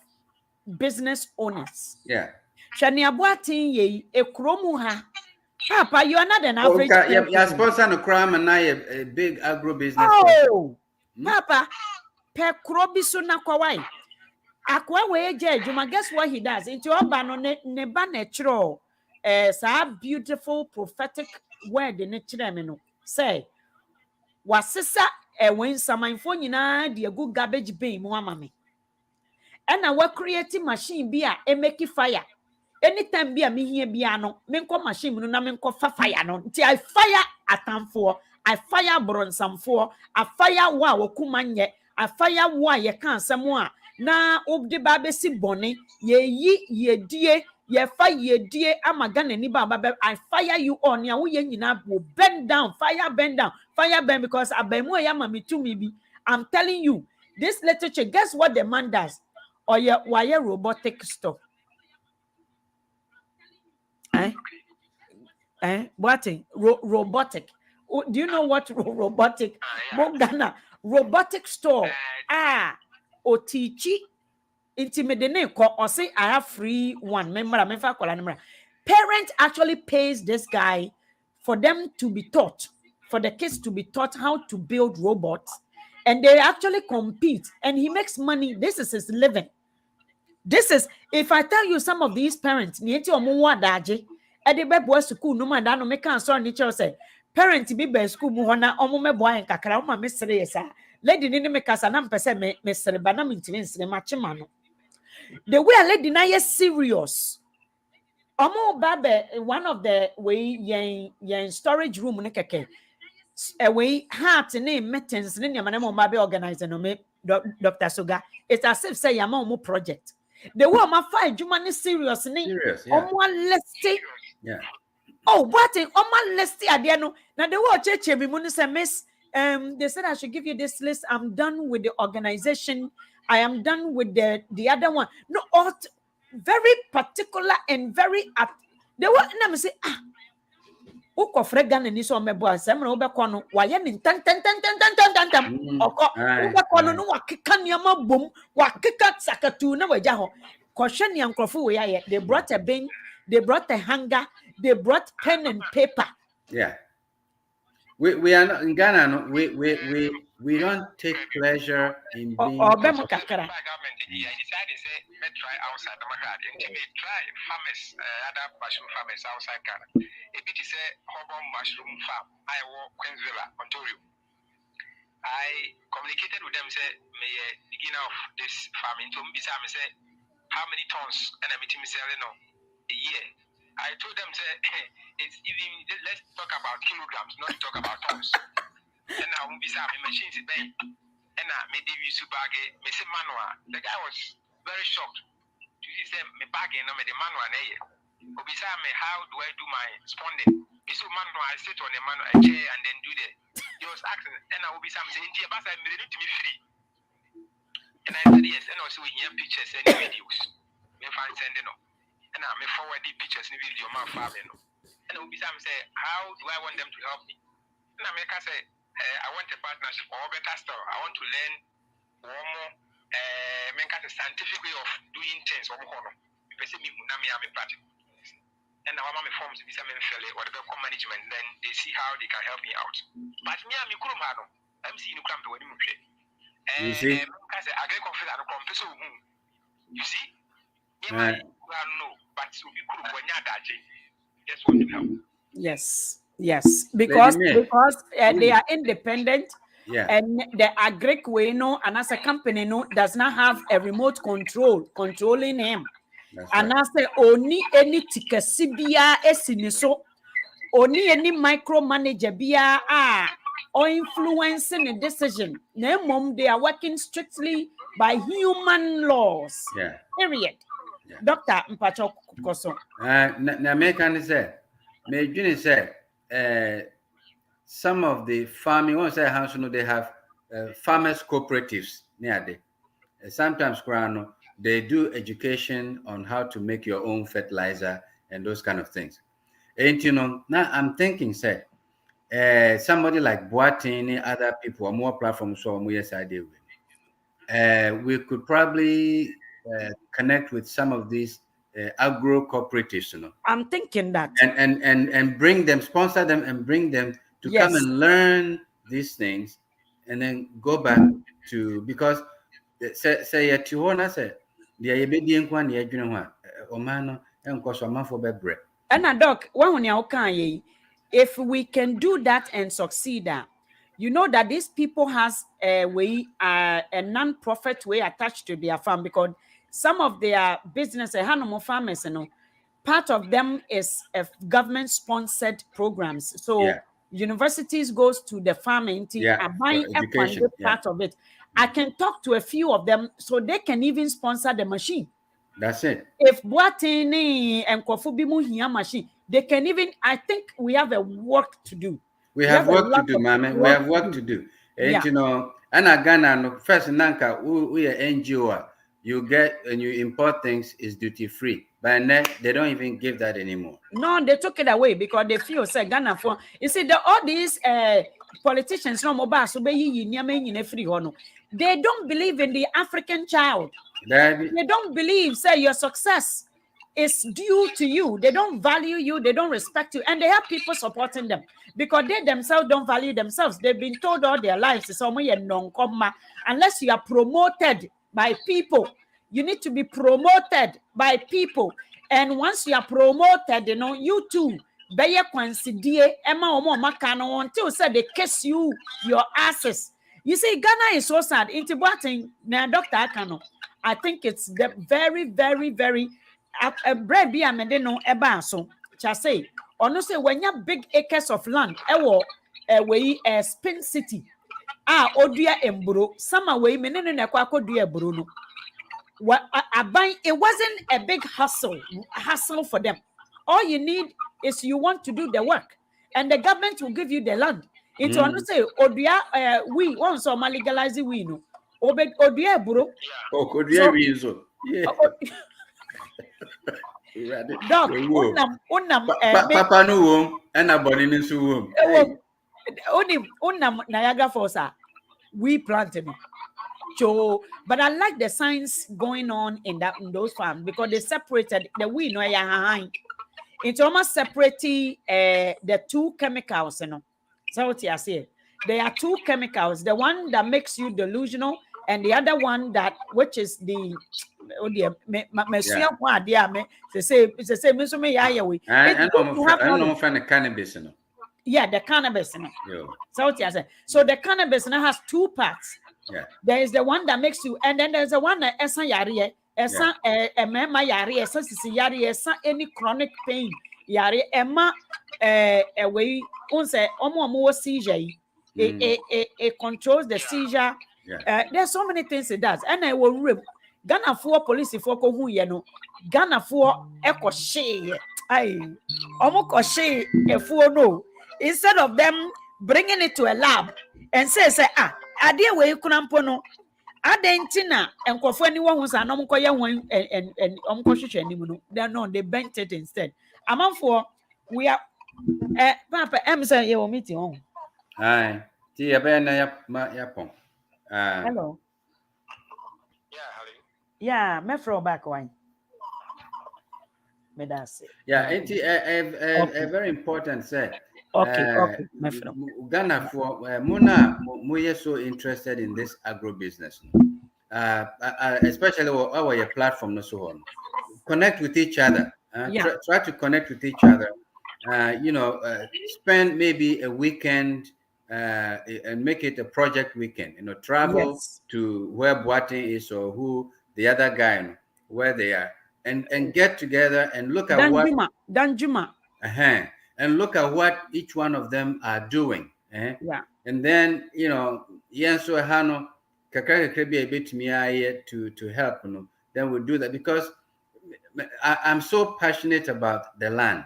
business owners. Yeah. Shani abuatin ye ekromu ha. Papa, you are not an average person. Yeah, sponsor no crime and a big agro business. Oh, Papa, pe krobi so na kwawai. Akwa we je adwuma, guess what he does? Into oba no ne ba na chiro sa beautiful prophetic word in chire me no. Say wasesa when samanfo nyina de agu garbage bin mu ama me. And we create machine bi a make fire. Anytime be a me here be no, menko machine no na menko fa fire no. Nti I fire atamfo, I fire bronsamfo, I fire wa wokumanye, I fire wa ye kan asem a na obde ba be si bone, ye die, ye fa ye die amagana ni ba I fire you on ya wo ye nyina bo bend down, fire bend because abemu ya mami to me be. I'm telling you, this literature, guess what the man does? Or why robotic stuff. What robotic? Do you know what robotic? Ghana robotic store. Otichi. Intimidate or say I have free one. Parent actually pays this guy for them to be taught, for the kids to be taught how to build robots, and they actually compete, and he makes money. This is his living. This is, if I tell you some of these parents, school no man no make say parent be be school mu hona omo mebo an kakra o ma mesere yesa lady ni me kasa na mpese me mesere ba na mintimi nsere ma chema no the way a lady na yes serious omo babe one of the way yen storage room ne keke way heart ne meetings ne nyama na mo babe organize no me Dr. Soga it's as if say yama omo project the way ma fa adwuma ne serious ne omo listing yeah. Oh, what in my list here? No, now the word church me say, Miss. They said I should give you this list. I'm done with the organization. I am done with the other one. No, very particular and very they were na me say Uko fregan ni so mebo asem na obekọ no waye ni tan oko obekọ no wakeka niama bom wakeka sakatu na waja ho kohwe ni ankrofo we aye they brought a bin, they brought a hanger, they brought pen and paper. Yeah. We are not in Ghana. No, we don't take pleasure in being. Government I decided say me try outside the market. Me try farmers, other mushroom farmers outside Ghana. A bit is a Hobon mushroom farm. I work Queensville, Ontario. I communicated with them. Say me beginner of this farming. So me say how many tons and I meet me selling no a year. I told them say it's even let's talk about kilograms, not talk about tons. And now we say machines is big. And I made the use bag me say manual. The guy was very shocked. He said me bag no me the manual na here. Obi say me how do I do my sponding? Me so manual I sit on the manual a chair and then do that. He was asking and I will be some say inti basa me to me free. And I said yes and also we hear pictures and videos. Me find sending no. And I may forward the pictures in the video my father. And will be some say, how do I want them to help me? And I make say, I want a partnership or better store. I want to learn one more make a scientific way of doing things or more. Because me practical. And now I'm forms to be some or the management, then they see how they can help me out. But me I'm seeing you come to any movie. You see? I get confident and confess. You see? Yes, because they are independent, and the agric way and as a company does not have a remote controlling him. And as the only any tikasibia esiniso, only any micromanager bia or influencing a decision. Mom, they are working strictly by human laws. Yeah. Period. Yeah. Dr. Mpacho Koso. Na American say, me say, some of the farming, once I have they have farmers cooperatives near there. Sometimes they do education on how to make your own fertilizer and those kind of things. And now I'm thinking, say, somebody like Boateng, other people, or more platforms, so yes, I do. We could probably connect with some of these agro cooperatives, I'm thinking that, and bring them, sponsor them, and bring them to come and learn these things, and then go back to, because say at Tijuana say the obedient one, the Adrian Omano and Kosama for bread. And doc, if we can do that and succeed, you know that these people has a way, a non-profit way attached to their farm, because some of their business, farmers, part of them is government-sponsored programs. So universities goes to the farming and buying part of it. I can talk to a few of them so they can even sponsor the machine. That's it. If Boateng and Kofubimu here machine, they can even, I think we have a work to do. We have work to do, mama. We have work to do. And and Ghana, first Nanka, we are NGO. you get and you import things is duty free. But now they don't even give that anymore. No, they took it away because they feel say Ghana for you see all these politicians no mobile so be free hono. They don't believe in the African child. They don't believe say your success is due to you. They don't value you, they don't respect you, and they have people supporting them because they themselves don't value themselves. They've been told all their lives it's unless you are promoted by people. You need to be promoted by people. And once you are promoted, you too, Beye Kwansidie, Emma Omo Makano, until said they kiss you, your asses. You see, Ghana is so sad. Into Boating, now Dr. Akano, I think it's the very, very, very bread be a medeno eba so. Chase, honestly, when you have big acres of land, way Spin City. Odia embro, some way, menene na kwa dua ebro no. It wasn't a big hassle for them. All you need is you want to do the work, and the government will give you the land. It's on say odia we once so legalize we no odia bro. So yeah. Dog unam Papa no wom and a body in wom. unam Niagara Falls we planted no. So, but I like the science going on in those farms because they separated the we know it's almost separating the two chemicals, So what you say? There are two chemicals, the one that makes you delusional and the other one that which is the Cannabis. yeah, the cannabis. So what you say? So the cannabis now has two parts. Yeah. There is the one that makes you, and then there's the one that esa yare, esa mema yare, esa sisi yare, esa any chronic pain yare, emma way unse omo seizure. It controls the seizure. Yeah. There's so many things it does, and I will rip Ghana for police for who you know Ghana for echo she omo koshe efuo no instead of them bringing it to a lab and say ade we kunampo no adentina enkofo ani wo hu sa no mkoye ho and omkohwehwe anim no no they bent it instead amanfo we are papa say you meeting on Hi. Ti ebe na ya pon. Hello. Yeah, hello. Yeah, me throw back one. Me that's it. Yeah, it's a very important say. Okay, Ghana for Mona Moye so interested in this agro business. Especially our platform no so on. Connect with each other. Try to connect with each other. Spend maybe a weekend and make it a project weekend. Travel to where Boating is or who the other guy, where they are, and get together and look at Danjuma. And look at what each one of them are doing. Yeah. And then, so hano kakra be a bit me to help, then we'll do that because I'm so passionate about the land,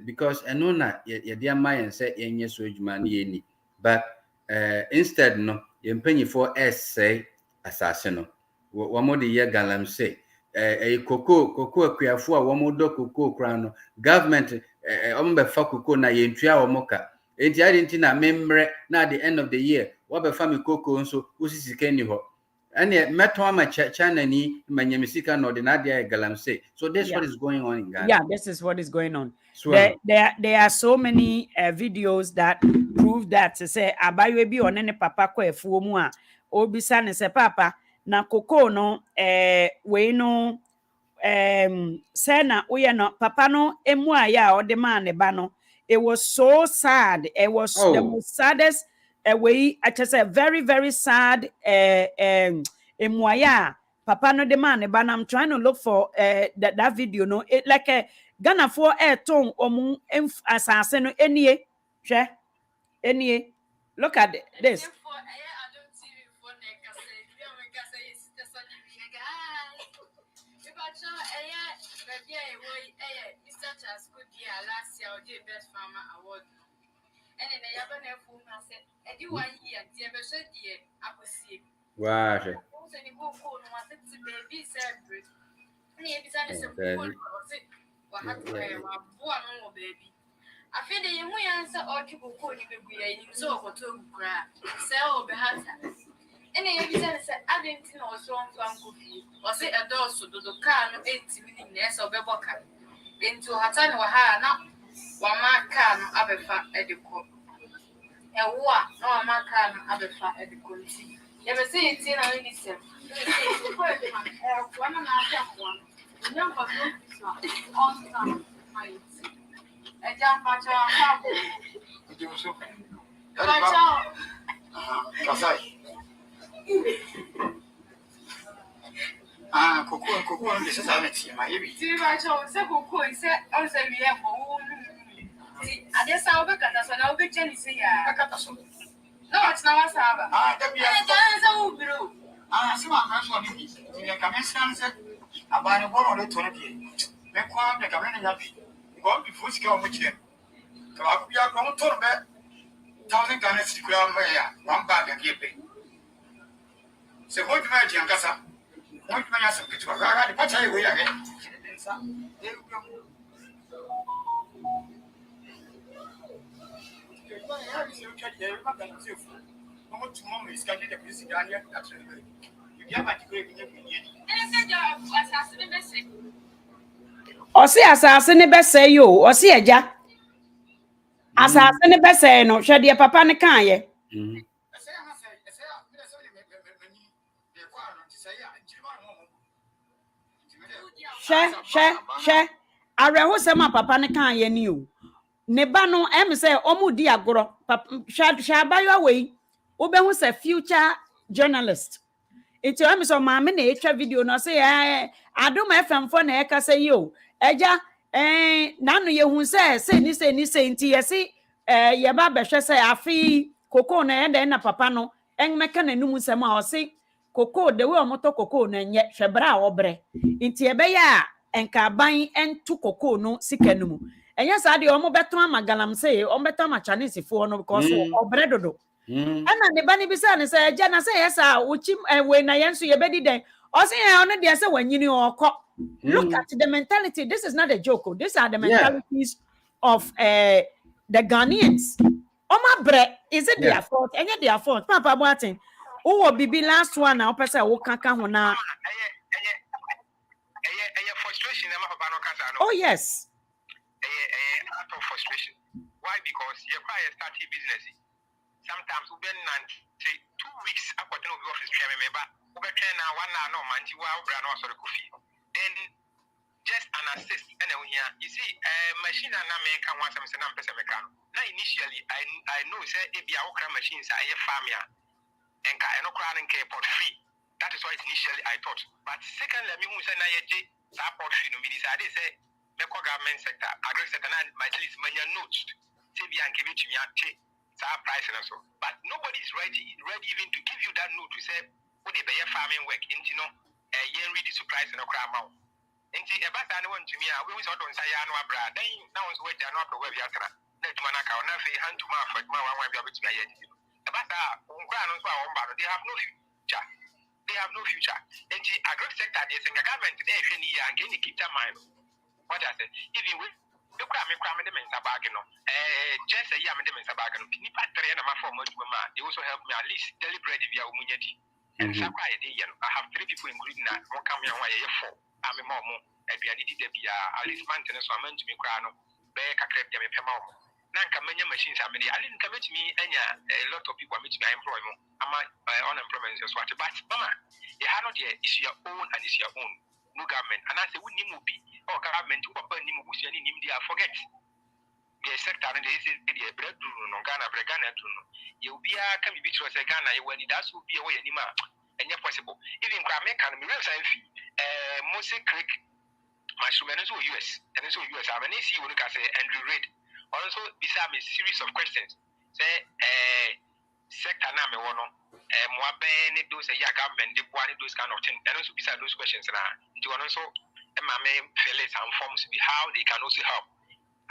because I know that your dear Mayan said yes so but instead you penny for essay assassin one more the year galam say a cocoa kriafo a womo do cocoa crown government ombefa cocoa na yentua omoka enti adenti na membre na at the end of the year what be family cocoa nso usisika ni ho ane meto ama China ni manyamisika no de na dia galamse. So that's what is going on in Ghana. Yeah, this is what is going on. There are so many videos that prove that say abayo bi one ne papa kwa efuo mu a obisa ne se papa na cocoa no we no say na we no papa no emu aya o de man ne ba no. It was so sad. It was the most saddest way. I just say very, very sad. Emuaya, Papa no de man, but I'm trying to look for that video. No, it like a Ghana for a tongue or assassin any. Look at this. Wow. I feel the young answer or to go calling you so for 2 cry. Sell behind any evidence I didn't know so from coffee or say a door so do the car no 80 minutes or beboka into her time or her not one man can have a fat at the court. And what no man can have a fat at the court. Never say it's in a listen. One and a half one. Young for no on time. A jump at Cocoa, this is my baby. See, I shall say, Cocoa, said, I say, we have I guess I'll be cut as an old Jenny say, I cut us. No, it's not us. So I'm going to come and say, about a ball of 20. Make one, the coming happy. Go before school, which then. Come up, we are going to bed. 1,000 guns, one bag and give it. So, what do I do, Cassa? What do I ask you to arrive? What are you again? Ɔse asase ne bɛsɛe yo, ɔse agya. Asase ne bɛsɛe no, hwɛ deɛ papa ne kaayɛ. Hwɛ. Awerɛhosɛm a papa ne kaayɛ ni o. Ne ba no em sɛ ɔmo di agorɔ. Hwɛ abayewa wei, wobɛhu sɛ future journalist. Iti em sɛ maame na etwa video no sɛ Adom FM fo na ɛkasa yi o. Agya nanu yehu sɛ ni nti yɛse yɛba bɛhwɛ sɛ afi koko na ɛda na papa no enmeka nanum nsɛm a ɔse koko de we ɔmotɔ koko na nyɛ hwɛbra a ɔbrɛ nti ɛbɛyɛ a enkaban entu koko no sika no mu ɛnyɛ saa de ɔmo bɛtɔn ama galamsey ɔmo bɛtɔn ama Chinese fo no because ɔbrɛ dodo ɛna ne ba ne bisa ne sɛ agya na sɛ yɛsa wochim we na yɛn so yɛbɛdi den ɔse ɔno deɛ sɛ wanyini ɔkɔ. Look at the mentality. This is not a joke. These are the mentalities of the Ghanaians. Oma bre, is it their fault? Any their fault? Papa Boatin. Oh, bibi last one now. Pesa o kaka hona. Frustration. Oh yes. Out of frustration. Why? Because you're quite a starting business. Sometimes we been 2 weeks after the office chairman member. We train now 1 hour no man. You are brand or sorry coffee. Then just an assist anyway here. You see, machine and I make one some now initially I know say if you are machines are a farm ya and I no crowding care for free. That is what initially I thought. But secondly, me who say na ye support free no me decided say me government sector, agri sector and my list many notes. Say be and give it to me at price and so. But nobody is ready even to give you that note to say what they be farming work into no yen ready to price and a crowd amount. Nti eba ta ne won tumi a we wi so don sa ya no abra dan na won so we ja no apro we bia tra na tuma na ka na fe han tuma fa tuma wan bia betumi aye di eba ta nkra no so a won ba no they have no future nti agri sector dey say government dey hwe ni ya nke ni keep that mind what I said even we me de mensa bag no just a year me de mensa bag no ni patre na ma form aduma ma they also help me at least deliberate via umunya di and so I have 3 people including that one come here why you 4 I'm a mom aduane di da bia at least man ten so am ntumi kra no be kakra bia me pema mo na nka manya machines am dey ali nka metumi anya a lot of people metumi employ mo ama unemployment so what but mama you have not is your own and is your own no government and I say we need be or government who papa ni mo busia ni nim dia forget the sector and they say the bread no Ghana bregana do no you bia can be bitro say Ghana you when that's will be away anima and possible even crime can me real sign fee Mose Creek mushroom and also US and also US I have an AC you look at say Andrew Reid also beside me series of questions say sector na me wono mo aben those government they want those kind of things and also beside those questions na into one also my main fellows and forms be how they can also help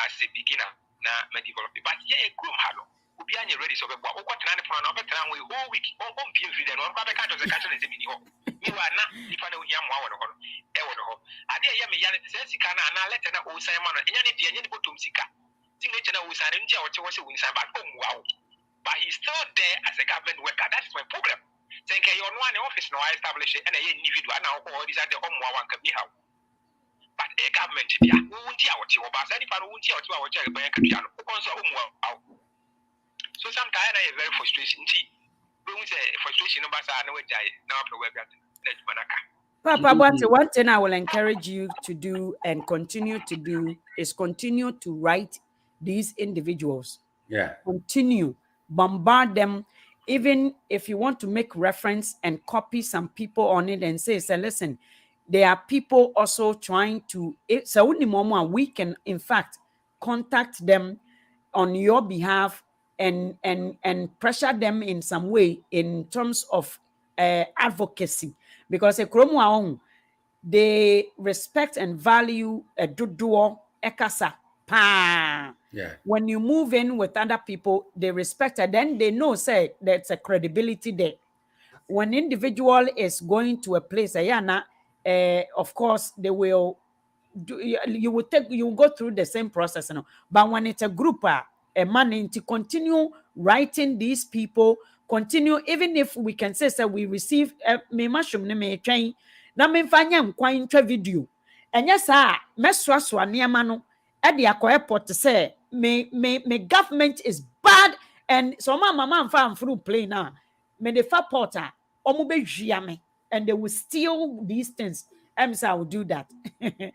as a beginner na me develop but yeah groom halo obi anya ready so be bo ko tena ne fo na obetena we whole week on pm free then on ba be ka to se ka chele se mini ho mi wa na nipa na ohia mo awo no ho e wo no ho ade ya me ya ne se sika na leta na o san ma no enya ne de enya ne bottom sika signature na o san ne ntia o che wo se win san ba o mu awo but he's still there as a government worker. That's my problem. Think you on one office no I establish it and a individual now all these are the home one can be how. But a government yeah, who won't hear what you about any part won't hear what you are going to do. So sometimes I very frustration. We say frustration no basa no way now per web let manaka. Papa, but one thing I will encourage you to do and continue to do is continue to write these individuals. Yeah. Continue, bombard them. Even if you want to make reference and copy some people on it and say, listen, there are people also trying to, so we can in fact contact them on your behalf and pressure them in some way in terms of advocacy, because they respect and value a dodoɔ ekasa pa. Yeah. When you move in with other people, they respect it. Then they know, say, there's a credibility there. When individual is going to a place, of course, they will do. You will go through the same process, But when it's a group, a man to continue writing these people, continue even if we can say we receive me mushroom me train. Na me fanya nkwan ntwa video. Enya saa messoa niema no e de akọ airport say me government is bad and so mama mfa through plane na me the fa porter omo be hwia me and they will steal these things. Say I will do that.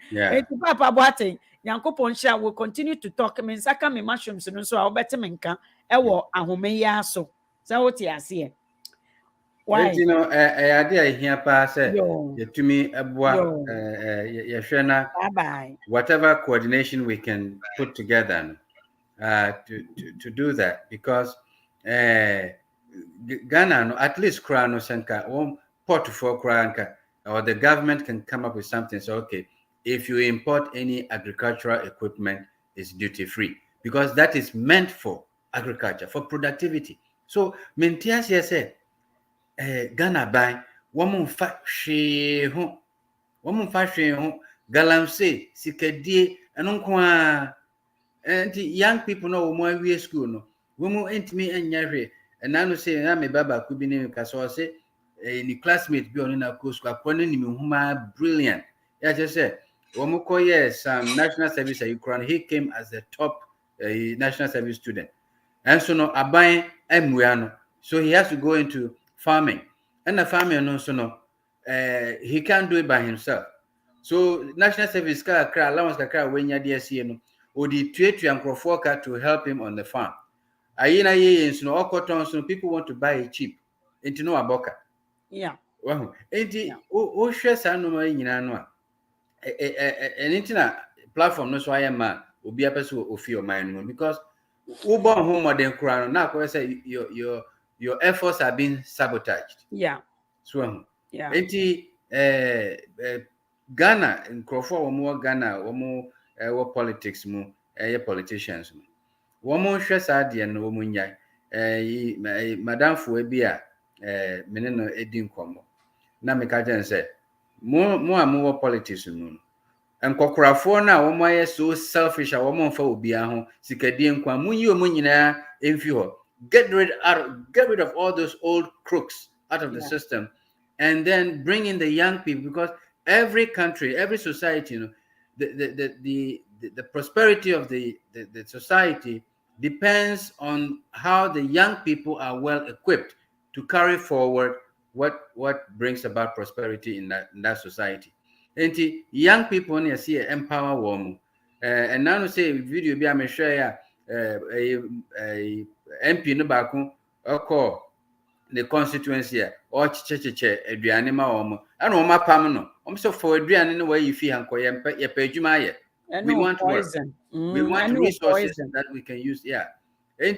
Yeah. Papa Boateng, Yankopon Sha will continue to talk. Me nsaka me mushrooms no so I'll bet me nka e wo ahome ya so. So what you see? Why? You know, I idea here pass Yo, to me abwa yo, yeshena bye bye. whatever coordination we can put together to do that, because Ghana no, at least Krano Sanka one port for Kranka or the government can come up with something. So okay, if you import any agricultural equipment, it's duty free, because that is meant for agriculture, for productivity. So Mentias say Ghana by woman fat she ho galamsey sikadie eno nko and young people no more we school no we mu entimi enya hwe na no say na me baba ku bi ne ka so say ni classmate bi on na ko school akone ni me huma brilliant ya just say wo ko yes national service Ukraine, he came as the top national service student, and so no aban amua no, so he has to go into farming, and the farming no so no he can't do it by himself. So national service car allowance kakra wenya DSC no odi tuatua nkrofo ka to help him on the farm. Ayina ye nso no okoton so people want to buy it cheap. Enti no aboka. Yeah. Wow. Enti o hwe sa no ma nyina no a enti na platform no so ayema obi apese ofi o man no, because ubo ho modern kura no na ko say your efforts are being sabotaged. Yeah. So yeah. Enti Ghana nkrofo wo Ghana wo politics mu politicians mu wo hwe sa de no wo nyai madam fo bi a mene no edi nkomo na me ka jen say mo politics mu nkokorafo na wo aye so selfish a wo mfa obi ho sikadie nkwa munyi o nyina emfi ho. Get rid of all those old crooks out of the system, and then bring in the young people, because every country, every society, you know, the prosperity of the society depends on how the young people are well equipped to carry forward what brings about prosperity in that society. And young people need to empower them. And now say video be am share a MP no baako oko the constituency or chicheche aduane ma omo ana omo apam no omo so for aduane no way fi hanko ye pa adwuma ye. We want poison. Work. We want resources poison that we can use. Yeah. And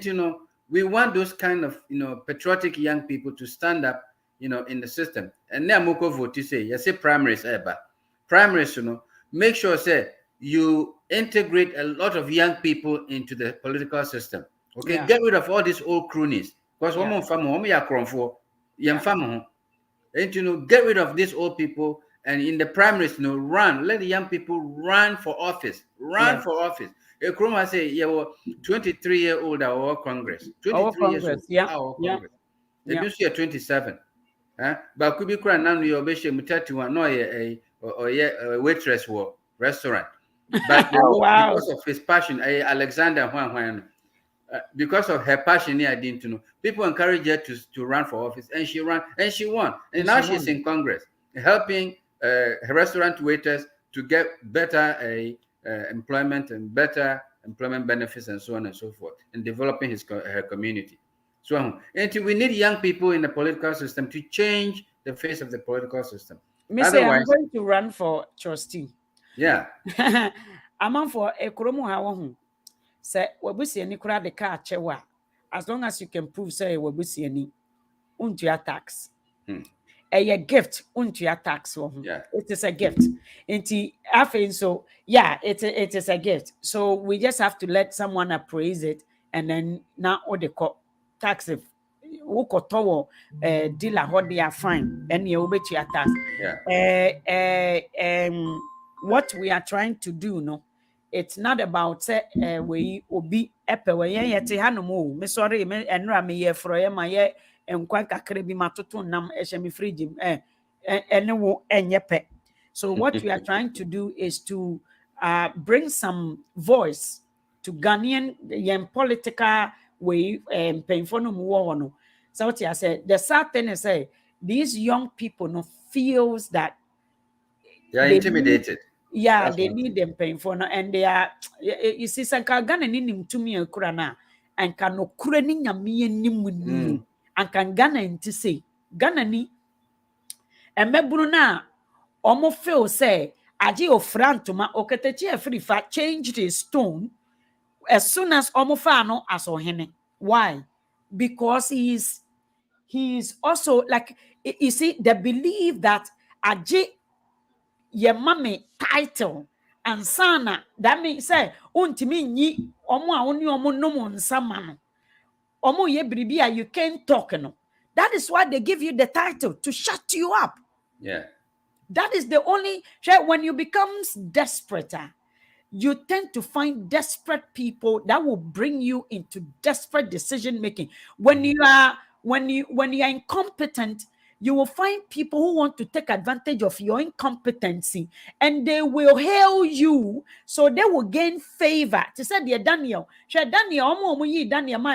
we want those kind of patriotic young people to stand up in the system. And now moko vote to say say primaries primaries make sure say you integrate a lot of young people into the political system. Okay, Yeah. get rid of all these old cronies. Because Yeah. Yeah. and get rid of these old people, and in the primaries, run. Let the young people run for office. Run Yeah. for office. A Chroma say, yeah, well, 23-year-old our Congress. Our 23 years old, Congress. Yeah. our Yeah. Congress. They Yeah. be here 27. But could be crying now you obey 31, no, a waitress war restaurant. But Oh wow. because of his passion, Alexander because of her passion, I didn't know. People encourage her to run for office, and she ran, and she won. And And now she she's won. in Congress, helping her restaurant waiters to get better employment and better employment benefits and so on and so forth, and developing her community. So, and we need young people in the political system to change the face of the political system. Me say I'm Otherwise, going to run for trustee. yeah, I'm for a kromo ha wo ho. Say wabusiani kura de ka achewa. As long as you can prove say wabusiani untua tax. hmm, A gift untua tax wo ho. yeah, It is a gift. Nti afen so yeah, it is a gift. So we just have to let someone appraise it and then now all the tax if wokoto wo dealer ho they are fine and you obetua tax. yeah, What we are trying to do, no, it's not about say we obi epe we yen yete hanom o me sorry me enra me ye fro ye ma ye enkwan kakre bi matoto nam ehye me fridge ene wo enye pe. So what we are trying to do is to bring some voice to Ghanaian yen political way painful no more no. So what I said, the sad thing is say these young people no feels that they are they need, intimidated. yeah, That's they one need thing. them paying for no, and they are you see sanka Ghana ni nim tumi ekura na and can no kura ni nyame anim ni Mm, and can Ghana nti say Ghana ni emebunu na omo feel say aje ofra ntoma oketechi afirifa changed his tone as soon as omo fa no asohene. Why? Because he is also like you see the belief that aje your mommy title and sana that means say untimi nyi omo a oni omo no mo nsama no omo ye bribia you can't talk no. That is why they give you the title to shut you up. yeah. That is the only when you become desperate. You tend to find desperate people that will bring you into desperate decision making. When you are incompetent, you will find people who want to take advantage of your incompetency and they will hail you so they will gain favor. To say dear Daniel, share Daniel, Daniel,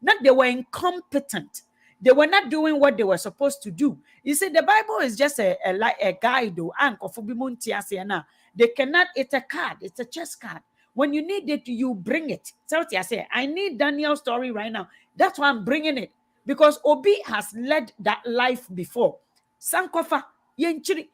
not they were incompetent. They were not doing what they were supposed to do. You see, the Bible is just a guide. They cannot, it's a card, it's a chess card. When you need it, you bring it. So what I say, I need Daniel's story right now. That's why I'm bringing it. Because Obi has led that life before. Sankofa, yenchiri.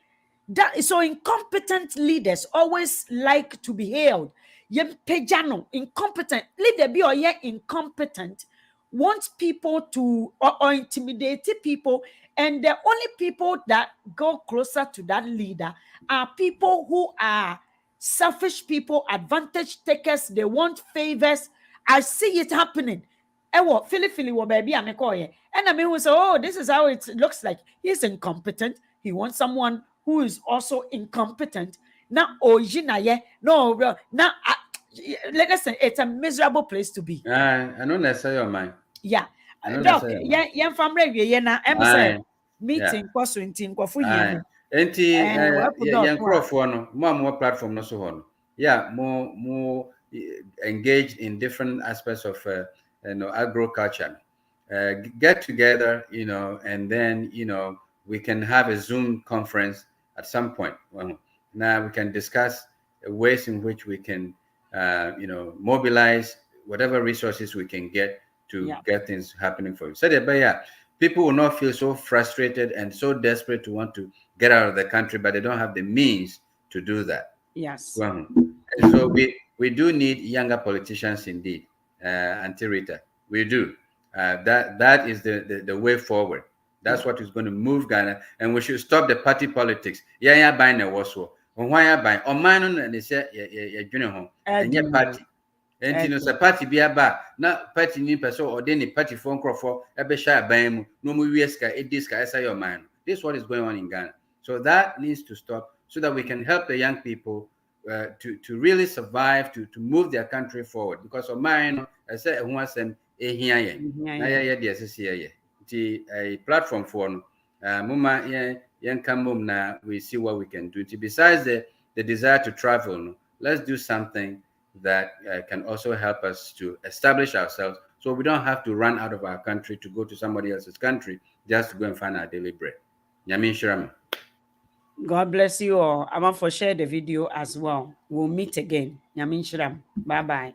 That so incompetent leaders always like to be hailed. Pejano, incompetent. Leader be or yet incompetent wants people to or intimidate people, and the only people that go closer to that leader are people who are selfish people, advantage takers. They want favors. I see it happening. Philly, baby, I'm and I mean, we say, oh, this is how it looks like. He's incompetent. He wants someone who is also incompetent. Now, oh, no, now, listen, it's a miserable place to be. I don't necessarily mind. Yeah. I don't Doc, necessarily mind. yan family wie na em say Aye, yeah, meeting kɔ so nti nkɔfo aye. yie Enti, wapo dot yan wa crofo no, more platform no so on. Yeah, more engaged in different aspects of agriculture. Get together, and then we can have a Zoom conference at some point. Well, now we can discuss ways in which we can, mobilize whatever resources we can get to yeah. get things happening for you. So that, but yeah, people will not feel so frustrated and so desperate to want to get out of the country, but they don't have the means to do that. Yes. Well, and so we do need younger politicians indeed, Auntie Rita. We do. That is the way forward. That's what is going to move Ghana, and we should stop the party politics. Yeah, buying a was so. Why I buy? On mine, and they say, yeah, home, and yet party. enti no Okay. sɛ party bi aba na party ni pɛ sɛ ɔde ne party fo nkurɔfoɔ ɛbɛhyɛ aban mu na ɔmo wie sika ɛdi sika ɛsɛ yɛ ɔman no. This is what is going on in Ghana. So that needs to stop so that we can help the young people to really survive, to move their country forward. Because ɔman no ɛsɛ ɛho asɛm ehia yɛn na yɛyɛ deɛ ɛsɛ sɛ yɛyɛ. Nti a platform for no moma yɛn ka mom na we see what we can do. Besides the desire to travel, no, let's do something that can also help us to establish ourselves so we don't have to run out of our country to go to somebody else's country just to go and find our daily bread. Nyame nhyira mo. God bless you all. I'm for share the video as well. We'll meet again. Nyame nhyira mo. Bye bye.